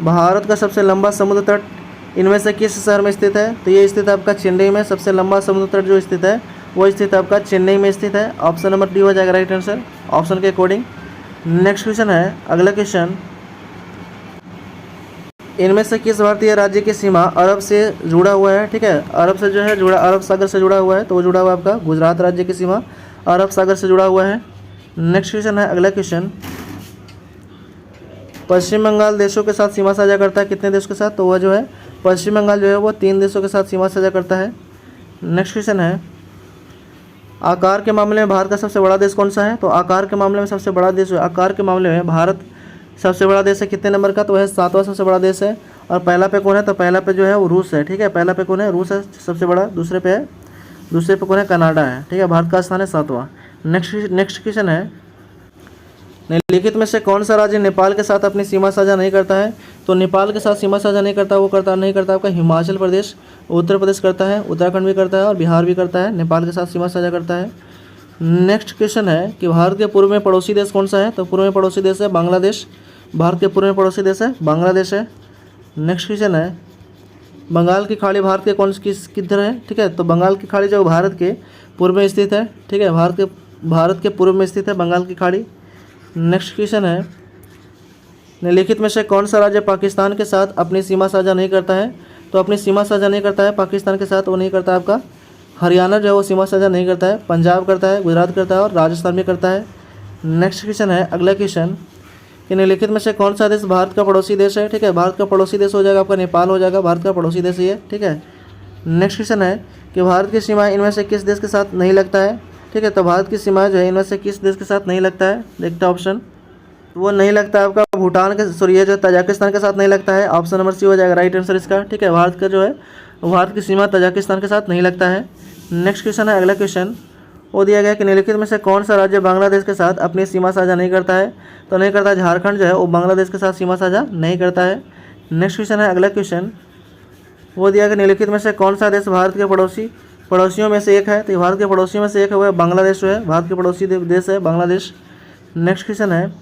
भारत का सबसे लंबा समुद्र तट इनमें से किस शहर में स्थित है, तो ये स्थित है आपका चेन्नई में। सबसे लंबा समुद्र तट जो स्थित है वो स्थित है आपका चेन्नई में स्थित है। ऑप्शन नंबर डी हो जाएगा राइट आंसर, ऑप्शन के अकॉर्डिंग। नेक्स्ट क्वेश्चन है, अगला क्वेश्चन, इनमें से किस भारतीय राज्य की सीमा अरब से जुड़ा हुआ है। ठीक है, अरब से जो है जुड़ा, अरब सागर से जुड़ा हुआ है, तो वो जुड़ा हुआ है आपका गुजरात राज्य की सीमा अरब सागर से जुड़ा हुआ है। नेक्स्ट क्वेश्चन है, अगला क्वेश्चन, पश्चिम बंगाल देशों के साथ सीमा साझा करता है कितने देशों के साथ, तो वह जो है पश्चिम बंगाल जो है वो 3 देशों के साथ सीमा साझा करता है। नेक्स्ट क्वेश्चन है, आकार के मामले में भारत का सबसे बड़ा देश कौन सा है, तो आकार के मामले में सबसे बड़ा देश जो आकार के मामले में भारत सबसे बड़ा देश है कितने नंबर का, तो वह 7वां सबसे बड़ा देश है। और पहला पे कौन है, तो पहला पे जो है वो रूस है। ठीक है, पहला पे कौन है, रूस है सबसे बड़ा। दूसरे पे कौन है, कनाडा है। ठीक है, भारत का स्थान है 7वां। नेक्स्ट क्वेश्चन है, निम्नलिखित में से कौन सा राज्य नेपाल के साथ अपनी सीमा साझा नहीं करता है, तो नेपाल के साथ सीमा साझा नहीं करता, वो नहीं करता आपका हिमाचल प्रदेश, उत्तर प्रदेश करता है, उत्तराखंड भी करता है और बिहार भी करता है, नेपाल के साथ सीमा साझा करता है। नेक्स्ट क्वेश्चन है कि भारत के पूर्व में पड़ोसी देश कौन सा है, तो पूर्व में पड़ोसी देश है बांग्लादेश। भारत के पूर्व में पड़ोसी देश है बांग्लादेश है। नेक्स्ट क्वेश्चन है, बंगाल की खाड़ी भारत के किधर है। ठीक है, तो बंगाल की खाड़ी जो भारत के पूर्व में स्थित है। ठीक है, भारत के पूर्व में स्थित है बंगाल की खाड़ी। नेक्स्ट क्वेश्चन है, निम्नलिखित में से कौन सा राज्य पाकिस्तान के साथ अपनी सीमा साझा नहीं करता है, तो अपनी सीमा साझा नहीं करता है पाकिस्तान के साथ, वो नहीं करता आपका हरियाणा जो है वो सीमा साझा नहीं करता है, पंजाब करता है, गुजरात करता है और राजस्थान भी करता है। नेक्स्ट क्वेश्चन है, अगला क्वेश्चन, कि निम्नलिखित में से कौन सा देश भारत का पड़ोसी देश है। ठीक है, भारत का पड़ोसी देश हो जाएगा आपका नेपाल हो जाएगा, भारत का पड़ोसी देश ये। ठीक है, नेक्स्ट क्वेश्चन है कि भारत की सीमा इनमें से किस देश के साथ नहीं लगता है। ठीक ठीक है। तो भारत की सीमा जो है इनमें से किस देश के साथ नहीं लगता है, देखते हैं ऑप्शन। वो नहीं लगता है आपका भूटान के, सॉरी ये जो तजाकिस्तान के साथ नहीं लगता है। ऑप्शन नंबर सी हो जाएगा राइट आंसर इसका, ठीक है। भारत का जो है भारत की सीमा तजाकिस्तान के साथ नहीं लगता है। नेक्स्ट क्वेश्चन है, अगला क्वेश्चन वो दिया गया कि निम्नलिखित में से कौन सा राज्य बांग्लादेश के साथ अपनी सीमा साझा नहीं करता है, तो नहीं करता। झारखंड जो है वो बांग्लादेश के साथ सीमा साझा नहीं करता है। नेक्स्ट क्वेश्चन है, अगला क्वेश्चन वो दिया कि निम्नलिखित में से कौन सा देश भारत के पड़ोसियों में से एक है, तो भारत के पड़ोसियों में से एक है, वो है बांग्लादेश जो है भारत के पड़ोसी देश है बांग्लादेश। नेक्स्ट क्वेश्चन है,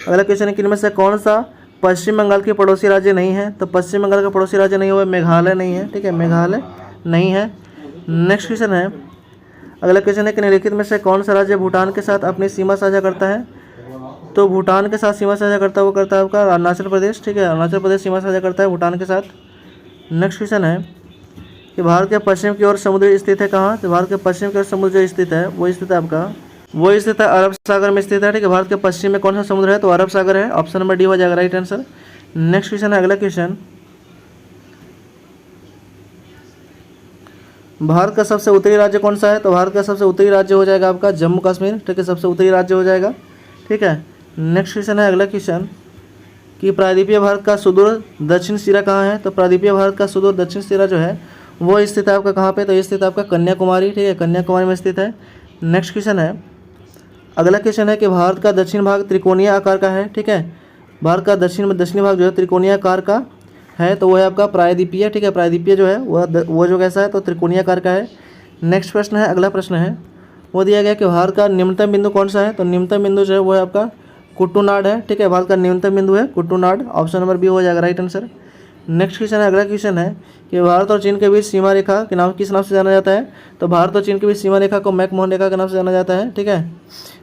अगला क्वेश्चन है कि इनमें से कौन सा पश्चिम बंगाल के पड़ोसी राज्य नहीं है, तो पश्चिम बंगाल का पड़ोसी राज्य नहीं हुआ, मेघालय नहीं है, ठीक है, मेघालय नहीं है। नेक्स्ट क्वेश्चन है, अगला क्वेश्चन है कि निम्नलिखित में से कौन सा राज्य भूटान के साथ अपनी सीमा साझा करता है, तो भूटान के साथ सीमा साझा करता है वो करता है आपका अरुणाचल प्रदेश, ठीक है, अरुणाचल प्रदेश सीमा साझा करता है भूटान के साथ। नेक्स्ट क्वेश्चन है कि भारत के पश्चिम की ओर समुद्र स्थित है कहाँ, तो भारत के पश्चिम की ओर समुद्र जो स्थित है वो स्थित है आपका वो स्थित है अरब सागर में स्थित है, ठीक है। भारत के पश्चिम में कौन सा समुद्र है, तो अरब सागर है। ऑप्शन नंबर डी हो जाएगा राइट आंसर। नेक्स्ट क्वेश्चन है, अगला क्वेश्चन भारत का सबसे उत्तरी राज्य कौन सा है, तो भारत का सबसे उत्तरी राज्य हो जाएगा आपका जम्मू कश्मीर, ठीक है, सबसे उत्तरी राज्य हो जाएगा, ठीक है। नेक्स्ट क्वेश्चन है, अगला क्वेश्चन कि प्रायद्वीपीय भारत का सुदूर दक्षिण सिरा कहाँ है, तो प्रायद्वीपीय भारत का सुदूर दक्षिण सिरा जो है वो स्थित है आपका कहाँ पे, तो ये स्थित है आपका कन्याकुमारी, ठीक है, कन्याकुमारी में स्थित है। नेक्स्ट क्वेश्चन है, अगला क्वेश्चन है कि भारत का दक्षिण भाग त्रिकोणीय आकार का है, ठीक है, भारत का दक्षिणी भाग जो है त्रिकोणीय आकार का है, तो वो है आपका प्रायद्वीपीय, ठीक है, प्रायद्वीपीय जो है वो जो कैसा है, तो त्रिकोणीय आकार का है। नेक्स्ट प्रश्न है, अगला प्रश्न है वो दिया गया कि भारत का न्यूनतम बिंदु कौन सा है, तो न्यूनतम बिंदु जो है वो है आपका कुट्टूनाड है, ठीक है, भारत का न्यूनतम बिंदु है कुट्टूनाड। ऑप्शन नंबर बी हो जाएगा राइट आंसर। नेक्स्ट क्वेश्चन है, अगला क्वेश्चन है कि भारत और चीन के बीच सीमा रेखा के नाम किस नाम से जाना जाता है, तो भारत और चीन के बीच सीमा रेखा को मैकमोहन रेखा के नाम से जाना जाता है, ठीक है।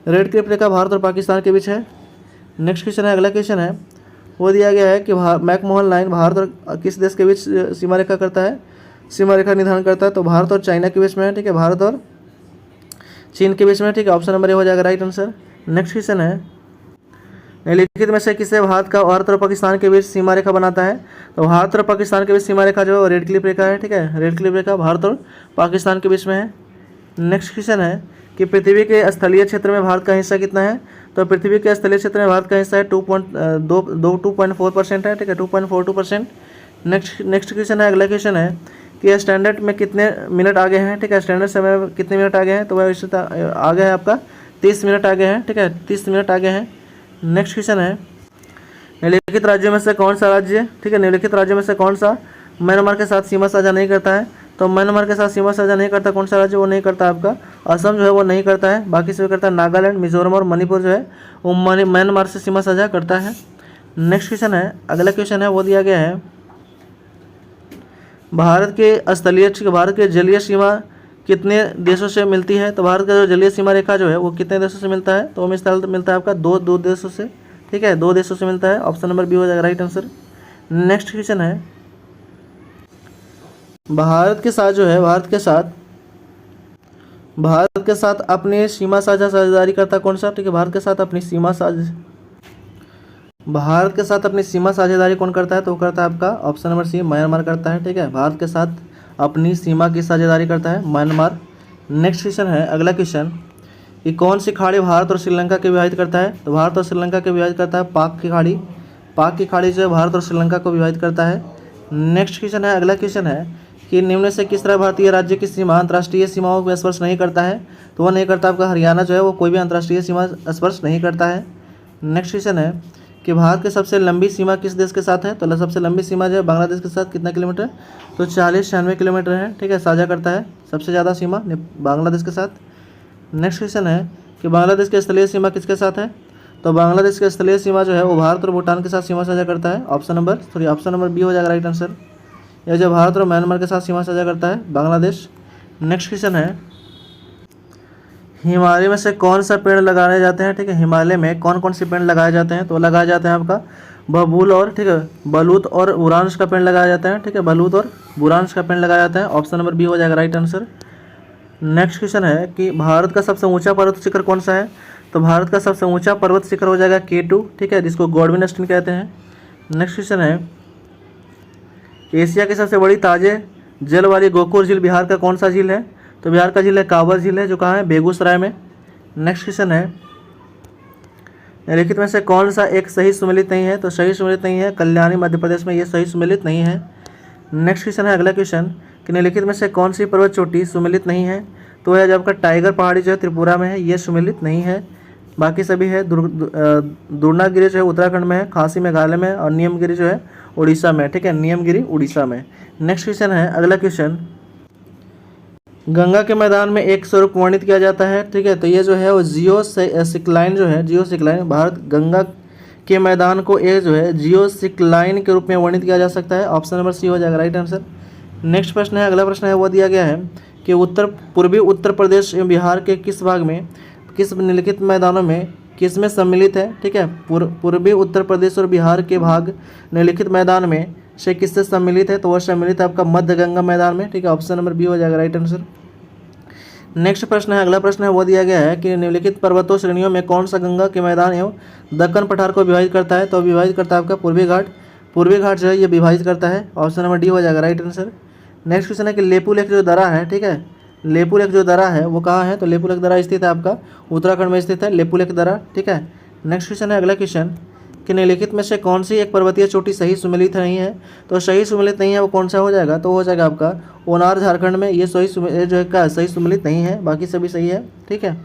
रेड क्लिप रेखा भारत और पाकिस्तान के बीच है। नेक्स्ट क्वेश्चन है, अगला क्वेश्चन है वो दिया गया है कि मैकमोहन लाइन भारत और किस देश के बीच सीमा रेखा करता है, सीमा रेखा निर्धारण करता है, तो भारत और चाइना के बीच में है, ठीक है, भारत और चीन के बीच में, ठीक है, ऑप्शन नंबर ए हो जाएगा राइट आंसर। नेक्स्ट क्वेश्चन है निम्नलिखित में से किसे भारत और पाकिस्तान के बीच सीमा रेखा बनाता है, तो भारत और पाकिस्तान के बीच सीमा रेखा जो है रेड क्लिप रेखा है, ठीक है, रेड क्लिप रेखा भारत और पाकिस्तान के बीच में है। नेक्स्ट क्वेश्चन है कि पृथ्वी के स्थलीय क्षेत्र में भारत का हिस्सा कितना है, तो पृथ्वी के स्थलीय क्षेत्र में भारत का हिस्सा है 2.4% है, ठीक है, 2.42%। नेक्स्ट क्वेश्चन है, अगला क्वेश्चन है कि स्टैंडर्ड में कितने मिनट आगे हैं, ठीक है, स्टैंडर्ड समय में कितने मिनट आगे हैं, तो वह आगे है आपका 30 मिनट आगे हैं, ठीक है, 30 मिनट आगे हैं। नेक्स्ट क्वेश्चन है निम्नलिखित राज्यों में से कौन सा राज्य, ठीक है, निम्नलिखित राज्यों में से कौन सा म्यांमार के साथ सीमा साझा नहीं करता है, तो म्यांमार के साथ सीमा साझा नहीं करता कौन सा राज्य, वो नहीं करता आपका असम जो है वो नहीं करता है, बाकी से करता है नागालैंड, मिजोरम और मणिपुर जो है वो म्यांमार से सीमा साझा करता है। नेक्स्ट क्वेश्चन है, अगला क्वेश्चन है वो दिया गया है भारत के जलीय सीमा कितने देशों से मिलती है, तो भारत का जो जलीय सीमा रेखा जो है वो कितने देशों से मिलता है, तो वो मिलता है आपका दो देशों से, ठीक है, 2 देशों से मिलता है। ऑप्शन नंबर बी हो जाएगा राइट आंसर। नेक्स्ट क्वेश्चन है भारत के साथ अपनी सीमा साझेदारी करता कौन सा, ठीक है, भारत के साथ अपनी सीमा साझेदारी कौन करता है, तो वो करता है आपका ऑप्शन नंबर सी म्यांमार करता है, ठीक है, भारत के साथ अपनी सीमा की साझेदारी करता है म्यांमार। नेक्स्ट क्वेश्चन है, अगला क्वेश्चन कि कौन सी खाड़ी भारत और श्रीलंका के विभाजित करता है, तो भारत और श्रीलंका के विभाजित करता है पाक की खाड़ी जो है भारत और श्रीलंका को विभाजित करता है। नेक्स्ट क्वेश्चन है, अगला क्वेश्चन है कि निम्न से किस तरह भारतीय राज्य की सीमा अंतर्राष्ट्रीय सीमाओं को स्पर्श नहीं करता है, तो वह नहीं करता आपका हरियाणा जो है वो कोई भी अंतर्राष्ट्रीय सीमा स्पर्श नहीं करता है। नेक्स्ट क्वेश्चन है कि भारत की सबसे लंबी सीमा किस देश के साथ है, तो सबसे लंबी सीमा जो है बांग्लादेश के साथ कितना किलोमीटर, तो 40-96 किलोमीटर है, ठीक है, साझा करता है सबसे ज़्यादा सीमा बांग्लादेश के साथ। नेक्स्ट क्वेश्चन है कि बांग्लादेश की स्थलीय सीमा किसके साथ है, तो बांग्लादेश की स्थलीय सीमा जो है वो भारत और भूटान के साथ सीमा साझा करता है। ऑप्शन नंबर बी हो जाएगा राइट आंसर। यह जो भारत और म्यांमार के साथ सीमा साझा करता है बांग्लादेश। नेक्स्ट क्वेश्चन है हिमालय में से कौन सा पेड़ लगाए जाते हैं, ठीक है, हिमालय में कौन कौन से पेड़ लगाए जाते हैं, तो लगाए जाते हैं आपका बबूल और, ठीक है, बलूत और बुरांश का पेड़ लगाया जाता है, ठीक है, बलूत और बुरांश का पेड़ लगाया जाता है। ऑप्शन नंबर बी हो जाएगा राइट आंसर। नेक्स्ट क्वेश्चन है कि भारत का सबसे ऊंचा पर्वत शिखर कौन सा है, तो भारत का सबसे ऊंचा पर्वत शिखर हो जाएगा K2, ठीक है, जिसको गॉडविन एस्टीन कहते हैं। नेक्स्ट क्वेश्चन है एशिया की सबसे बड़ी ताजे जल वाली गोकुल झील बिहार का कौन सा झील है, तो बिहार का झील है कांवर झील है, जो कहाँ है, बेगूसराय में। नेक्स्ट क्वेश्चन है, निम्नलिखित में से कौन सा एक सही सुमेलित नहीं है? तो सही सुमेलित नहीं है कल्याणी मध्य प्रदेश में, ये सही सुमेलित नहीं है। नेक्स्ट क्वेश्चन है, अगला क्वेश्चन कि निम्नलिखित में से कौन सी पर्वत चोटी सुमेलित नहीं है? तो यह जो आपका टाइगर पहाड़ी जो है त्रिपुरा में है, ये सुमेलित नहीं है। बाकी सभी है। दुर्नागिरी जो है उत्तराखंड में है, खासी मेघालय में, और नियमगिरी जो है उड़ीसा में, ठीक है, नियमगिरी उड़ीसा में। नेक्स्ट क्वेश्चन है, अगला क्वेश्चन, गंगा के मैदान में एक स्वरूप वर्णित किया जाता है, ठीक है, तो ये जो है वो जियोसिक्लाइन जो है, जियोसिक्लाइन, भारत गंगा के मैदान को एक जो है जियोसिक्लाइन के रूप में वर्णित किया जा सकता है। ऑप्शन नंबर सी हो जाएगा राइट आंसर। नेक्स्ट प्रश्न है, अगला प्रश्न है, वो दिया गया है कि पूर्वी उत्तर प्रदेश एवं बिहार के किस भाग में, किस निम्नलिखित मैदानों में किस में सम्मिलित है? ठीक है, पूर्वी उत्तर प्रदेश और बिहार के भाग निम्नलिखित मैदान में से किससे सम्मिलित है? तो वह सम्मिलित है आपका मध्य गंगा मैदान में, ठीक है, ऑप्शन नंबर बी हो जाएगा राइट आंसर। नेक्स्ट प्रश्न है, अगला प्रश्न है, वो दिया गया है कि निम्नलिखित पर्वतों श्रेणियों में कौन सा गंगा के मैदान एवं दक्कन पठार को विभाजित करता है? तो विभाजित करता है आपका पूर्वी घाट जो है ये विभाजित करता है, ऑप्शन नंबर डी हो जाएगा राइट आंसर। नेक्स्ट क्वेश्चन है कि लेपू लेक जो दरा है, ठीक है, लेपू लेक जो दरा है वो कहाँ है? तो लेपू लेक दरा स्थित है आपका उत्तराखंड में स्थित है लेपू लेक दरा, ठीक है। नेक्स्ट क्वेश्चन है, अगला क्वेश्चन कि निम्नलिखित में से कौन सी एक पर्वतीय चोटी सही सुमेलित नहीं है? तो सही सुमेलित नहीं है वो कौन सा हो जाएगा? तो हो जाएगा आपका ओनार झारखंड में, ये जो है का सही सुमेलित नहीं है, बाकी सभी सही है, ठीक है।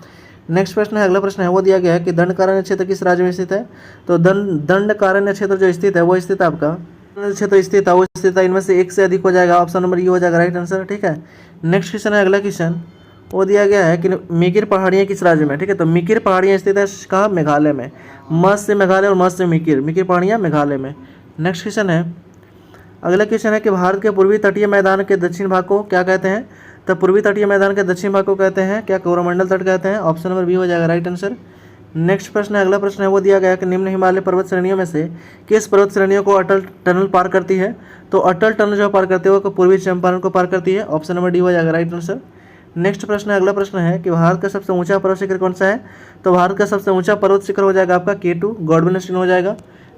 नेक्स्ट प्रश्न है, अगला प्रश्न है, वो दिया गया है कि दंडकारण्य क्षेत्र किस राज्य में स्थित है? तो दंडकारण्य क्षेत्र जो स्थित है वो स्थित है आपका क्षेत्र स्थित है वो स्थित है इनमें से एक से अधिक हो जाएगा, ऑप्शन नंबर ये हो जाएगा राइट आंसर, ठीक है। नेक्स्ट क्वेश्चन है, अगला क्वेश्चन वो दिया गया है कि मिकिर पहाड़ियाँ किस राज्य में? ठीक है, तो मिकिर पहाड़ियाँ स्थित है कहाँ? मेघालय में। मस्त से मेघालय और मस्त से मिकिर पहाड़ियाँ मेघालय में। नेक्स्ट क्वेश्चन है, अगला क्वेश्चन है कि भारत के पूर्वी तटीय मैदान के दक्षिण भाग को क्या कहते हैं? तो पूर्वी तटीय मैदान के दक्षिण भाग को कहते हैं क्या? कोरोमंडल तट कहते हैं, ऑप्शन नंबर बी हो जाएगा राइट आंसर। नेक्स्ट प्रश्न है, अगला प्रश्न है, वो दिया गया कि निम्न हिमालय पर्वत श्रेणियों में से किस पर्वत श्रेणियों को अटल टनल पार करती है? तो अटल टनल जो पार करती है वो पूर्वी चंपारण को पार करती है, ऑप्शन नंबर डी हो जाएगा राइट आंसर। नेक्स्ट प्रश्न है, अगला प्रश्न है कि भारत का सबसे ऊंचा पर्वत शिखर कौन सा है? तो भारत का सबसे ऊंचा पर्वत शिखर हो जाएगा आपका K2 गॉडविन स्टीन हो जाएगा।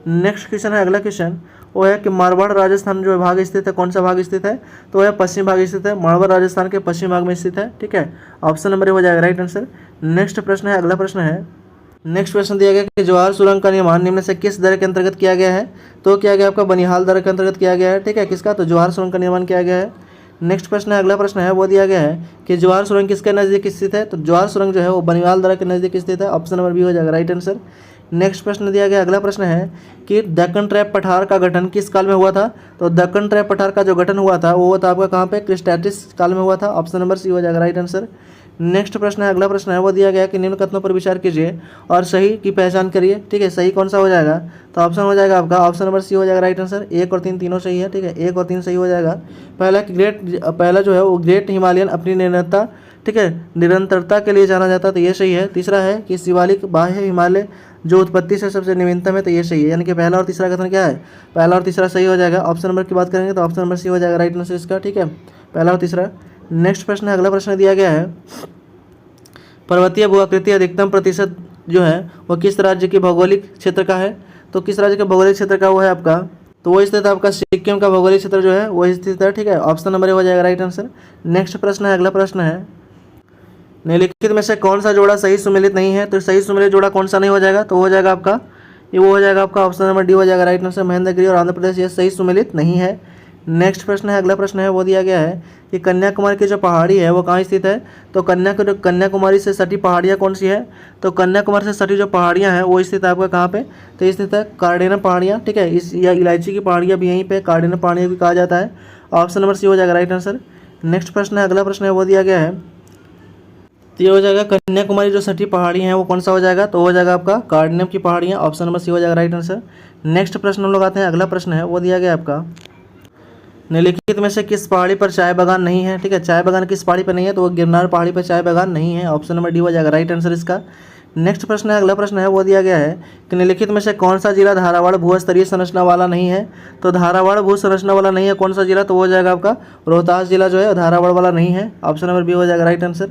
नेक्स्ट क्वेश्चन है, अगला क्वेश्चन वो है कि मारवाड़ राजस्थान जो भाग स्थित है, कौन सा भाग स्थित है? तो वह पश्चिम भाग स्थित है, मारवाड़ राजस्थान के पश्चिम भाग में स्थित है, ठीक है, ऑप्शन नंबर हो जाएगा राइट आंसर। नेक्स्ट प्रश्न है, अगला प्रश्न है, नेक्स्ट प्रश्न दिया गया कि जवाहर सुरंग का निर्माण निम्न से किस दर के अंतर्गत किया गया है? तो किया गया आपका बनिहाल दर के अंतर्गत किया गया है, ठीक है, किसका? तो जवाहर सुरंग का निर्माण किया गया है। नेक्स्ट प्रश्न है, अगला प्रश्न है, वो दिया गया है कि जवाहर सुरंग किसके नज़दीक स्थित है? तो जवाहर सुरंग जो है वो बनिहाल दर्रा के नज़दीक स्थित है, ऑप्शन नंबर बी हो जाएगा राइट आंसर। नेक्स्ट प्रश्न दिया गया, अगला प्रश्न है कि दक्कन ट्रैप पठार का गठन किस काल में हुआ था? तो दक्कन ट्रैप पठार का जो गठन हुआ था वो था आपका कहाँ पे? क्रिस्टैटिस काल में हुआ था, ऑप्शन नंबर सी हो जाएगा राइट आंसर। नेक्स्ट प्रश्न है, अगला प्रश्न है, वो दिया गया कि निम्न कथनों पर विचार कीजिए और सही की पहचान करिए, ठीक है, सही कौन सा हो जाएगा? तो ऑप्शन हो जाएगा आपका ऑप्शन नंबर सी हो जाएगा राइट आंसर। 1 और 3 तीनों सही है, ठीक है, 1 और 3 सही हो जाएगा। पहला जो है वो ग्रेट हिमालयन अपनी निरंतरता, ठीक है, निरंतरता के लिए जाना जाता है, तो ये सही है। तीसरा है कि शिवालिक बाह्य हिमालय जो उत्पत्ति से सबसे नवीनतम है, तो ये सही है, यानी कि पहला और तीसरा कथन क्या है? पहला और तीसरा सही हो जाएगा। ऑप्शन नंबर की बात करेंगे तो ऑप्शन नंबर सी हो जाएगा राइट आंसर इसका, ठीक है, पहला और तीसरा। नेक्स्ट प्रश्न है, अगला प्रश्न दिया गया है पर्वतीय भूआकृति अधिकतम प्रतिशत जो है वो किस राज्य के भौगोलिक क्षेत्र का है? तो किस राज्य के भौगोलिक क्षेत्र का वो है आपका? तो वो स्थित है आपका सिक्किम का भौगोलिक क्षेत्र जो है वो स्थित है, ठीक है, ऑप्शन नंबर हो जाएगा राइट आंसर। नेक्स्ट प्रश्न है, अगला प्रश्न है, निम्नलिखित में से कौन सा जोड़ा सही सुमेलित नहीं है? तो सही सुमेलित जोड़ा कौन सा नहीं हो जाएगा? तो हो जाएगा आपका ये वो हो जाएगा आपका ऑप्शन नंबर डी हो जाएगा राइट आंसर। महेंद्रगिरी और आंध्र प्रदेश ये सही सुमेलित नहीं है। नेक्स्ट प्रश्न है, अगला प्रश्न है, वो दिया गया है कि कन्याकुमारी की जो पहाड़ी है वो कहाँ स्थित है? तो कन्याकुमारी से सटी पहाड़ियाँ कौन सी है? तो कन्याकुमारी से सटी जो पहाड़ियाँ हैं वो स्थित है आपका कहाँ पे? तो ये स्थित है कार्डेनम पहाड़ियाँ, ठीक है, इस या इलायची की पहाड़ियाँ भी यहीं पे कार्डेनम पहाड़ियाँ भी कहा जाता है, ऑप्शन नंबर सी हो जाएगा राइट आंसर। नेक्स्ट प्रश्न है, अगला प्रश्न है, वो दिया गया है तो ये हो जाएगा कन्याकुमारी जो सटी पहाड़ी हैं वो कौन सा हो जाएगा? तो हो जाएगा आपका कार्डेनम की पहाड़ियाँ, ऑप्शन नंबर सी हो जाएगा राइट आंसर। नेक्स्ट प्रश्न हम लोग आते हैं, अगला प्रश्न है, वो दिया गया आपका निम्नलिखित में से किस पहाड़ी पर चाय बागान नहीं है? ठीक है, चाय बागान किस पहाड़ी पर नहीं है? तो वो गिरनार पहाड़ी पर चाय बागान नहीं है, ऑप्शन नंबर डी हो जाएगा राइट आंसर इसका। नेक्स्ट प्रश्न है, अगला प्रश्न है, वो दिया गया है कि निम्नलिखित में से कौन सा जिला धारावाड़ भूस्तरीय संरचना वाला नहीं है? तो धारावाड़ भू संरचना वाला नहीं है कौन सा जिला? तो हो जाएगा आपका रोहतास जिला जो है धारावाड़ वाला नहीं है, ऑप्शन नंबर बी हो जाएगा राइट आंसर।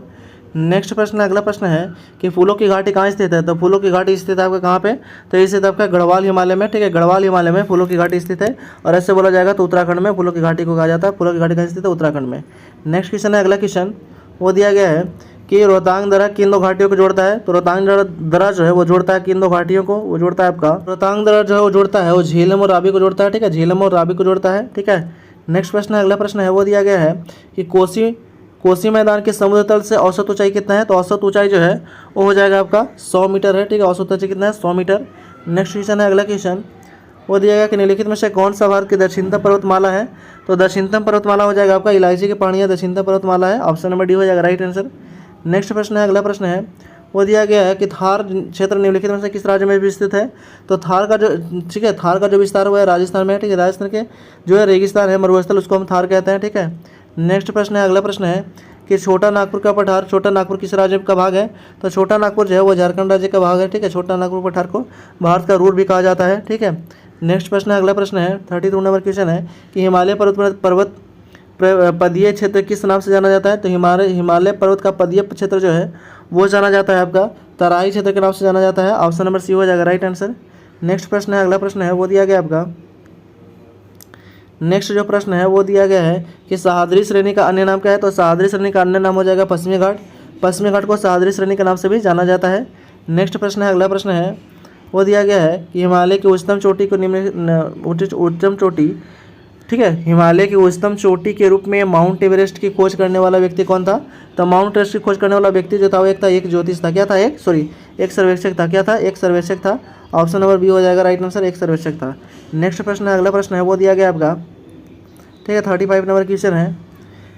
नेक्स्ट प्रश्न अगला प्रश्न है कि फूलों की घाटी कहाँ स्थित है? तो फूलों की घाटी स्थित है आपका कहाँ पे? तो ये स्थित आपका गढ़वाल हिमालय में, ठीक है, गढ़वाल हिमालय में फूलों की घाटी स्थित है, और ऐसे बोला जाएगा तो उत्तराखंड में फूलों की घाटी को कहा जाता है। फूलों की घाटी कहाँ स्थित है? उत्तराखंड में। नेक्स्ट क्वेश्चन है, अगला क्वेश्चन वो दिया गया है कि रोहतांग दर्रा किन दो घाटियों को जोड़ता है। तो रोहतांग दर्रा जो है वो जोड़ता है किन दो घाटियों को, वो जोड़ता है आपका रोहतांग दर्रा जो है वो जोड़ता है वो झेलम और रावी को जोड़ता है, ठीक है, झेलम और रावी को जोड़ता है, ठीक है। नेक्स्ट प्रश्न है, अगला प्रश्न है वो दिया गया है कि कोसी मैदान के समुद्र तल से औसत ऊंचाई कितना है। तो औसत ऊंचाई जो है वो हो जाएगा आपका 100 मीटर है, ठीक है, औसत ऊंचाई कितना है 100 मीटर। नेक्स्ट क्वेश्चन है, अगला क्वेश्चन वो दिया गया कि निम्नलिखित में से कौन सा भारत की दक्षिणतम पर्वतमाला है। तो दक्षिणतम पर्वतमाला हो जाएगा आपका इलायची की पहाड़ियाँ दक्षिणतम पर्वतमाला है, ऑप्शन नंबर डी हो जाएगा राइट आंसर। नेक्स्ट प्रश्न है, अगला प्रश्न है वो दिया गया है कि थार क्षेत्र निम्नलिखित में से किस राज्य में विस्तृत है। तो थार का जो, ठीक है, थार का जो विस्तार हुआ है राजस्थान में है, ठीक है, राजस्थान के जो है रेगिस्तान है मरुस्थल उसको हम थार कहते हैं, ठीक है। नेक्स्ट प्रश्न है, अगला प्रश्न है कि छोटा नागपुर का पठार, छोटा नागपुर किस राज्य का भाग है। तो छोटा नागपुर जो है वो झारखंड राज्य का भाग है, ठीक है, छोटा नागपुर पठार को भारत का रूर भी कहा जाता है, ठीक है। नेक्स्ट प्रश्न है, अगला प्रश्न है 32 नंबर क्वेश्चन है कि हिमालय पर्वत पदीय क्षेत्र किस नाम से जाना जाता है। तो हिमालय पर्वत का पदीय क्षेत्र जो है वो जाना जाता है आपका तराई क्षेत्र के नाम से जाना जाता है, ऑप्शन नंबर सी हो जाएगा राइट आंसर। नेक्स्ट प्रश्न है, अगला प्रश्न है वो दिया गया आपका, नेक्स्ट जो प्रश्न है वो दिया गया है कि सह्याद्री श्रेणी का अन्य नाम क्या है। तो सह्याद्री श्रेणी का अन्य नाम हो जाएगा पश्चिमी घाट, पश्चिमी घाट को सह्याद्री श्रेणी के नाम से भी जाना जाता है। नेक्स्ट प्रश्न है, अगला प्रश्न है वो दिया गया है कि हिमालय की उच्चतम चोटी को उच्चतम चोटी, ठीक है, हिमालय की उच्चतम चोटी के रूप में माउंट एवरेस्ट की खोज करने वाला व्यक्ति कौन था। तो माउंट एवरेस्ट की खोज करने वाला व्यक्ति जो था वो एक ज्योतिष था, क्या था, एक सर्वेक्षक था, क्या था, एक सर्वेक्षक था, ऑप्शन नंबर बी हो जाएगा राइट आंसर, एक सर्वेक्षक था। नेक्स्ट प्रश्न है, अगला प्रश्न है वो दिया गया आपका, ठीक है, 35 नंबर क्वेश्चन है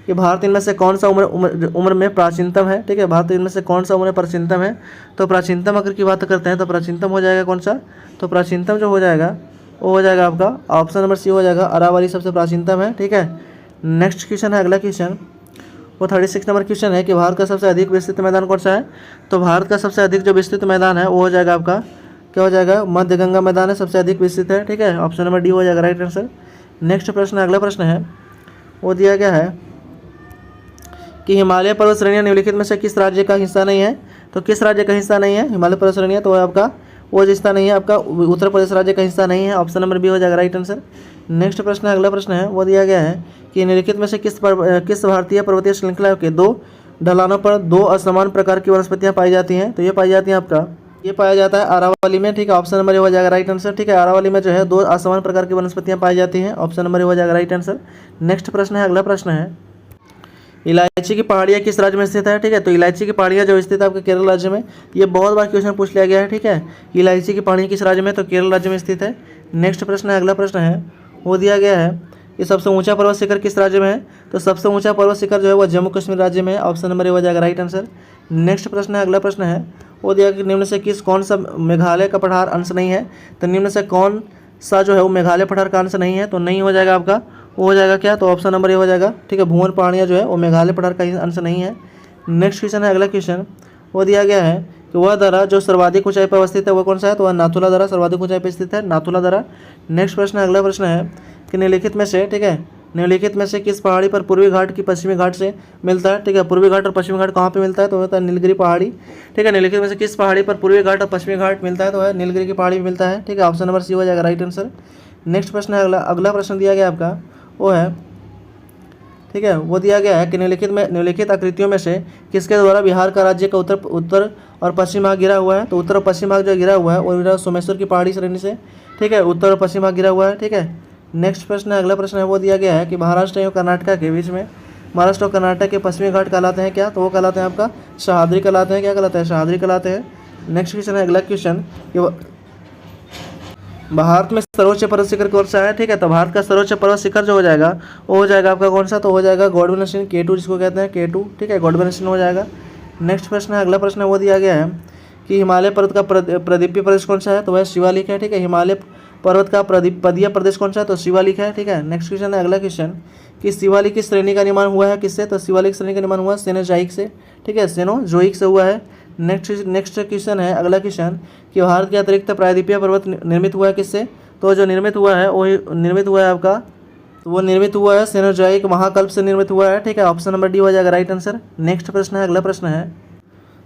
कि भारत इनमें से कौन सा उम्र में प्राचीनतम है, ठीक है, भारत इनमें से कौन सा उम्र प्राचीनतम है। तो प्राचीनतम अगर की बात करते हैं तो प्राचीनतम हो जाएगा कौन सा। तो प्राचीनतम जो हो जाएगा वो हो जाएगा आपका ऑप्शन नंबर सी हो जाएगा अरावली सबसे प्राचीनतम है, ठीक है। नेक्स्ट क्वेश्चन है, अगला क्वेश्चन वो 36 नंबर क्वेश्चन है कि भारत का सबसे अधिक विस्तृत मैदान कौन सा है। तो भारत का सबसे अधिक जो विस्तृत मैदान है वो हो जाएगा आपका, क्या हो जाएगा, मध्य गंगा मैदान है, सबसे अधिक विस्तृत है, ठीक है, ऑप्शन नंबर डी हो जाएगा राइट आंसर। नेक्स्ट प्रश्न, अगला प्रश्न है वो दिया गया है कि हिमालय पर्वत श्रेणियाँ निम्नलिखित में से किस राज्य का हिस्सा नहीं है। तो किस राज्य का हिस्सा नहीं है हिमालय पर्वत श्रेणियाँ, तो आपका वो हिस्सा नहीं है आपका उत्तर प्रदेश राज्य का हिस्सा नहीं है, ऑप्शन नंबर बी हो जाएगा राइट आंसर। नेक्स्ट प्रश्न है, अगला प्रश्न है वो दिया गया है कि निम्नलिखित में से किस भारतीय पर्वतीय श्रृंखला के 2 ढलानों पर 2 असमान प्रकार की वनस्पतियाँ पाई जाती हैं। तो ये पाई जाती हैं आपका, ये पाया जाता है अरावली में, ठीक है, ऑप्शन नंबर ए हो जाएगा राइट आंसर, ठीक है, अरावली में जो है 2 असमान प्रकार की वनस्पतियाँ पाई जाती हैं, ऑप्शन नंबर ए हो जाएगा राइट आंसर। नेक्स्ट प्रश्न है, अगला प्रश्न है इलायची की पहाड़ियाँ किस राज्य में स्थित है, ठीक है। तो इलायची की पहाड़ियाँ जो स्थित है आपके केरल राज्य में, ये बहुत बार क्वेश्चन पूछ लिया गया है, ठीक है, इलायची की पहाड़ियाँ किस राज्य में, तो केरल राज्य में स्थित है। नेक्स्ट प्रश्न है, अगला प्रश्न है वो दिया गया है कि सबसे ऊंचा पर्वत शिखर किस राज्य में है। तो सबसे ऊंचा पर्वत शिखर जो है वो जम्मू कश्मीर राज्य में है, ऑप्शन नंबर ए हो जाएगा राइट आंसर। नेक्स्ट प्रश्न है, अगला प्रश्न है वो दिया कि निम्न से कौन सा मेघालय का पठार अंश नहीं है। तो निम्न से कौन सा जो है वो मेघालय पठार का अंश नहीं है। तो नहीं हो जाएगा आपका, वो हो जाएगा क्या, तो ऑप्शन नंबर ए हो जाएगा, ठीक है, भुवन पहाड़ियाँ जो है वो मेघालय पठार का अंश नहीं है। नेक्स्ट क्वेश्चन है, अगला क्वेश्चन वो दिया गया है कि वह दर्रा जो सर्वाधिक ऊंचाई पर अवस्थित है वो कौन सा है। तो वह नाथुला दर्रा सर्वाधिक ऊंचाई पर स्थित है, नाथुला दर्रा। नेक्स्ट प्रश्न है, अगला प्रश्न है कि निम्नलिखित में से, ठीक है, निम्नलिखित में से किस पहाड़ी पर पूर्वी घाट की पश्चिमी घाट से मिलता है, ठीक है, पूर्वी घाट और पश्चिमी घाट कहाँ पे मिलता है, तो होता है नीलगिरी पहाड़ी, ठीक है, निम्नलिखित में से किस पहाड़ी पर पूर्वी घाट और पश्चिमी घाट मिलता है, तो है नीलगिरी की पहाड़ी मिलता है, ठीक है, ऑप्शन नंबर सी हो जाएगा राइट आंसर। नेक्स्ट प्रश्न है, अगला प्रश्न दिया गया आपका वो है, ठीक है, वो दिया गया है कि निम्नलिखित आकृतियों में से किसके द्वारा बिहार का राज्य का उत्तर और पश्चिम भाग गिरा हुआ है। तो उत्तर और पश्चिम भाग जो गिरा हुआ है वो गिरा सोमेश्वर की पहाड़ी श्रेणी से, ठीक है, उत्तर और पश्चिम भाग गिरा हुआ है, ठीक है। नेक्स्ट प्रश्न है, अगला प्रश्न है वो दिया गया है कि महाराष्ट्र एवं कर्नाटक के बीच में, महाराष्ट्र और कर्नाटक के पश्चिमी घाट कहलाते हैं क्या, तो वो कहलाते हैं आपका सह्याद्री कहलाते हैं, क्या कहलाते हैं, सह्याद्री कहलाते हैं। नेक्स्ट क्वेश्चन है, अगला क्वेश्चन कि भारत में सर्वोच्च पर्वत शिखर कौन सा है, ठीक है। तो भारत का सर्वोच्च पर्वत शिखर जो हो जाएगा वो हो जाएगा आपका कौन सा, तो हो जाएगा गॉडविन श्रृंग K2 जिसको कहते हैं K2, ठीक है, गॉडविन श्रृंग हो जाएगा। नेक्स्ट प्रश्न है, अगला प्रश्न है वो दिया गया है कि हिमालय पर्वत का प्रदीपीय प्रदेश कौन सा है। तो वह शिवालिक है, ठीक है, हिमालय पर्वत का पदीय प्रदेश कौन सा है, तो शिवालिक है, ठीक है। नेक्स्ट क्वेश्चन है, अगला क्वेश्चन कि शिवालिक की श्रेणी का निर्माण हुआ है किससे। तो शिवालिक श्रेणी का निर्माण हुआ सेनोजोइक से, ठीक है, सेनोजोइक से हुआ है। नेक्स्ट क्वेश्चन है, अगला क्वेश्चन कि भारत के अतिरिक्त प्रायद्वीपीय पर्वत निर्मित हुआ है किससे। तो जो निर्मित हुआ है वो निर्मित हुआ है आपका, तो वो निर्मित हुआ है सेनोजोइक महाकल्प से निर्मित हुआ है, ठीक है, ऑप्शन नंबर डी हो जाएगा राइट आंसर। नेक्स्ट प्रश्न है, अगला प्रश्न है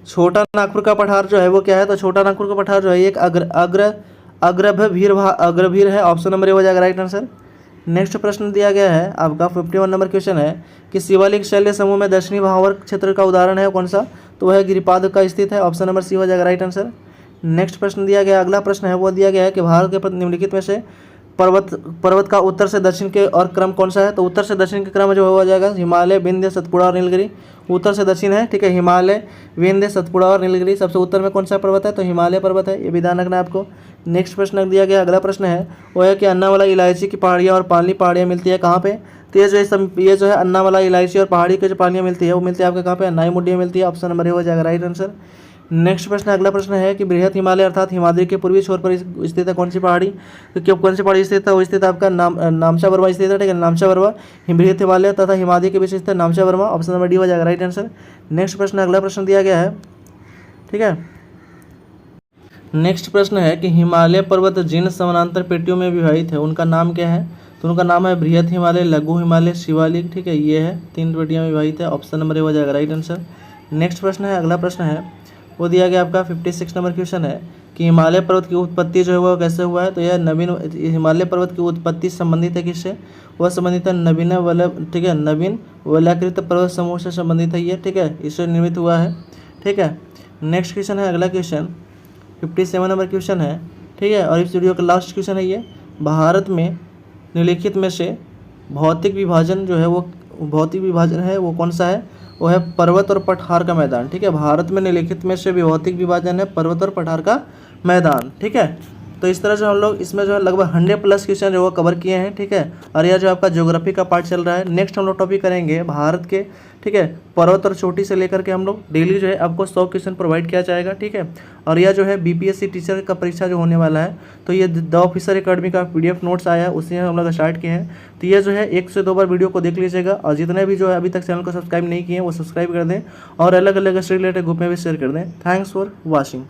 छोटा नागपुर का पठार जो है वो क्या है। तो छोटा नागपुर का पठार जो है एक अग्रभीर है, ऑप्शन नंबर ए हो जाएगा राइट आंसर। नेक्स्ट प्रश्न दिया गया है आपका 51 नंबर क्वेश्चन है कि शिवालिक शैल्य समूह में दक्षिणी भावर क्षेत्र का उदाहरण है कौन सा, तो वह गिरिपाद का स्थित है, ऑप्शन नंबर सी हो जाएगा राइट आंसर। नेक्स्ट प्रश्न दिया गया, अगला प्रश्न है वो दिया गया है कि भारत के निम्नलिखित में से पर्वत का उत्तर से दक्षिण के और क्रम कौन सा है, तो उत्तर से दक्षिण के क्रम जो हो जाएगा हिमालय, विंध्य, सतपुड़ा और नीलगिरी। उत्तर से दक्षिण है, ठीक है, हिमालय, विंध्य, सतपुड़ा और नीलगिरी। सबसे उत्तर में कौन सा पर्वत है, तो हिमालय पर्वत है, ये भी ध्यान रखना है आपको। नेक्स्ट प्रश्न दिया गया, अगला प्रश्न है वो है कि अन्नावाला इलायची की पहाड़ियाँ और पाली पहाड़ियाँ मिलती है कहाँ पे, तो ये जो है अन्नावाला इलायची और पहाड़ी की जो पहाड़ियाँ मिलती है वो मिलती है आपके कहाँ पे, अन्नाई मुड्डी मिलती है, ऑप्शन नंबर ए हो जाएगा राइट आंसर। नेक्स्ट प्रश्न, अगला प्रश्न है कि बृहत हिमालय अर्थात हिमाद्री के पूर्वी छोर पर स्थित है कौन सी पहाड़ी, तो क्यों कौन सी पहाड़ी स्थित है, वो स्थित आपका नामचा वर्मा स्थित है, ठीक है, नामचा वर्मा बृहत हिमालय तथा हिमाद्री के बीच स्थित है नामचा वर्मा, ऑप्शन नंबर डी हो जाएगा राइट आंसर। नेक्स्ट प्रश्न, अगला प्रश्न दिया गया है, ठीक है, नेक्स्ट प्रश्न है कि हिमालय पर्वत जिन समानांतर पेटियों में विभाजित है उनका नाम क्या है, तो उनका नाम है बृहत हिमालय, लघु हिमालय, शिवालिक, ठीक है, ये है 3 पेटियों में विभाजित है, ऑप्शन नंबर ए हो जाएगा राइट आंसर। नेक्स्ट प्रश्न है, अगला प्रश्न है वो दिया गया आपका 56 नंबर क्वेश्चन है कि हिमालय पर्वत की उत्पत्ति जो है वो कैसे हुआ है, तो यह नवीन हिमालय पर्वत की उत्पत्ति संबंधित है किससे, वह संबंधित है नवीन वलय, ठीक है, नवीन वलयाकृत पर्वत समूह से संबंधित है ये, ठीक है, इससे निर्मित हुआ है, ठीक है। नेक्स्ट क्वेश्चन है, अगला क्वेश्चन 57 नंबर क्वेश्चन है, ठीक है, और इस वीडियो का लास्ट क्वेश्चन है ये, भारत में निम्नलिखित में से भौतिक विभाजन जो है वो भौतिक विभाजन है वो कौन सा है, वो है पर्वत और पठार का मैदान, ठीक है, भारत में निम्नलिखित में से भौतिक विभाजन है पर्वत और पठार का मैदान, ठीक है। तो इस तरह से हम लोग इसमें जो है लगभग 100+ क्वेश्चन जो वो कवर किए हैं, ठीक है, और यह जो आपका ज्योग्राफी का पार्ट चल रहा है। नेक्स्ट हम लोग टॉपिक करेंगे भारत के, ठीक है, पर्वत और चोटी से लेकर के हम लोग डेली जो है आपको 100 क्वेश्चन प्रोवाइड किया जाएगा, ठीक है, और यह जो है बीपीएससी टीचर का परीक्षा जो होने वाला है, तो ये द ऑफिसर एकेडमी का PDF नोट्स आया है, उसी में हम लोग स्टार्ट किए हैं। तो ये जो है 1 से 2 बार वीडियो को देख लीजिएगा, और जितने भी जो है अभी तक चैनल को सब्सक्राइब नहीं किए हैं वो सब्सक्राइब कर दें, और अलग अलग इससे रिलेटेड ग्रुप में भी शेयर कर दें। Thanks for watching.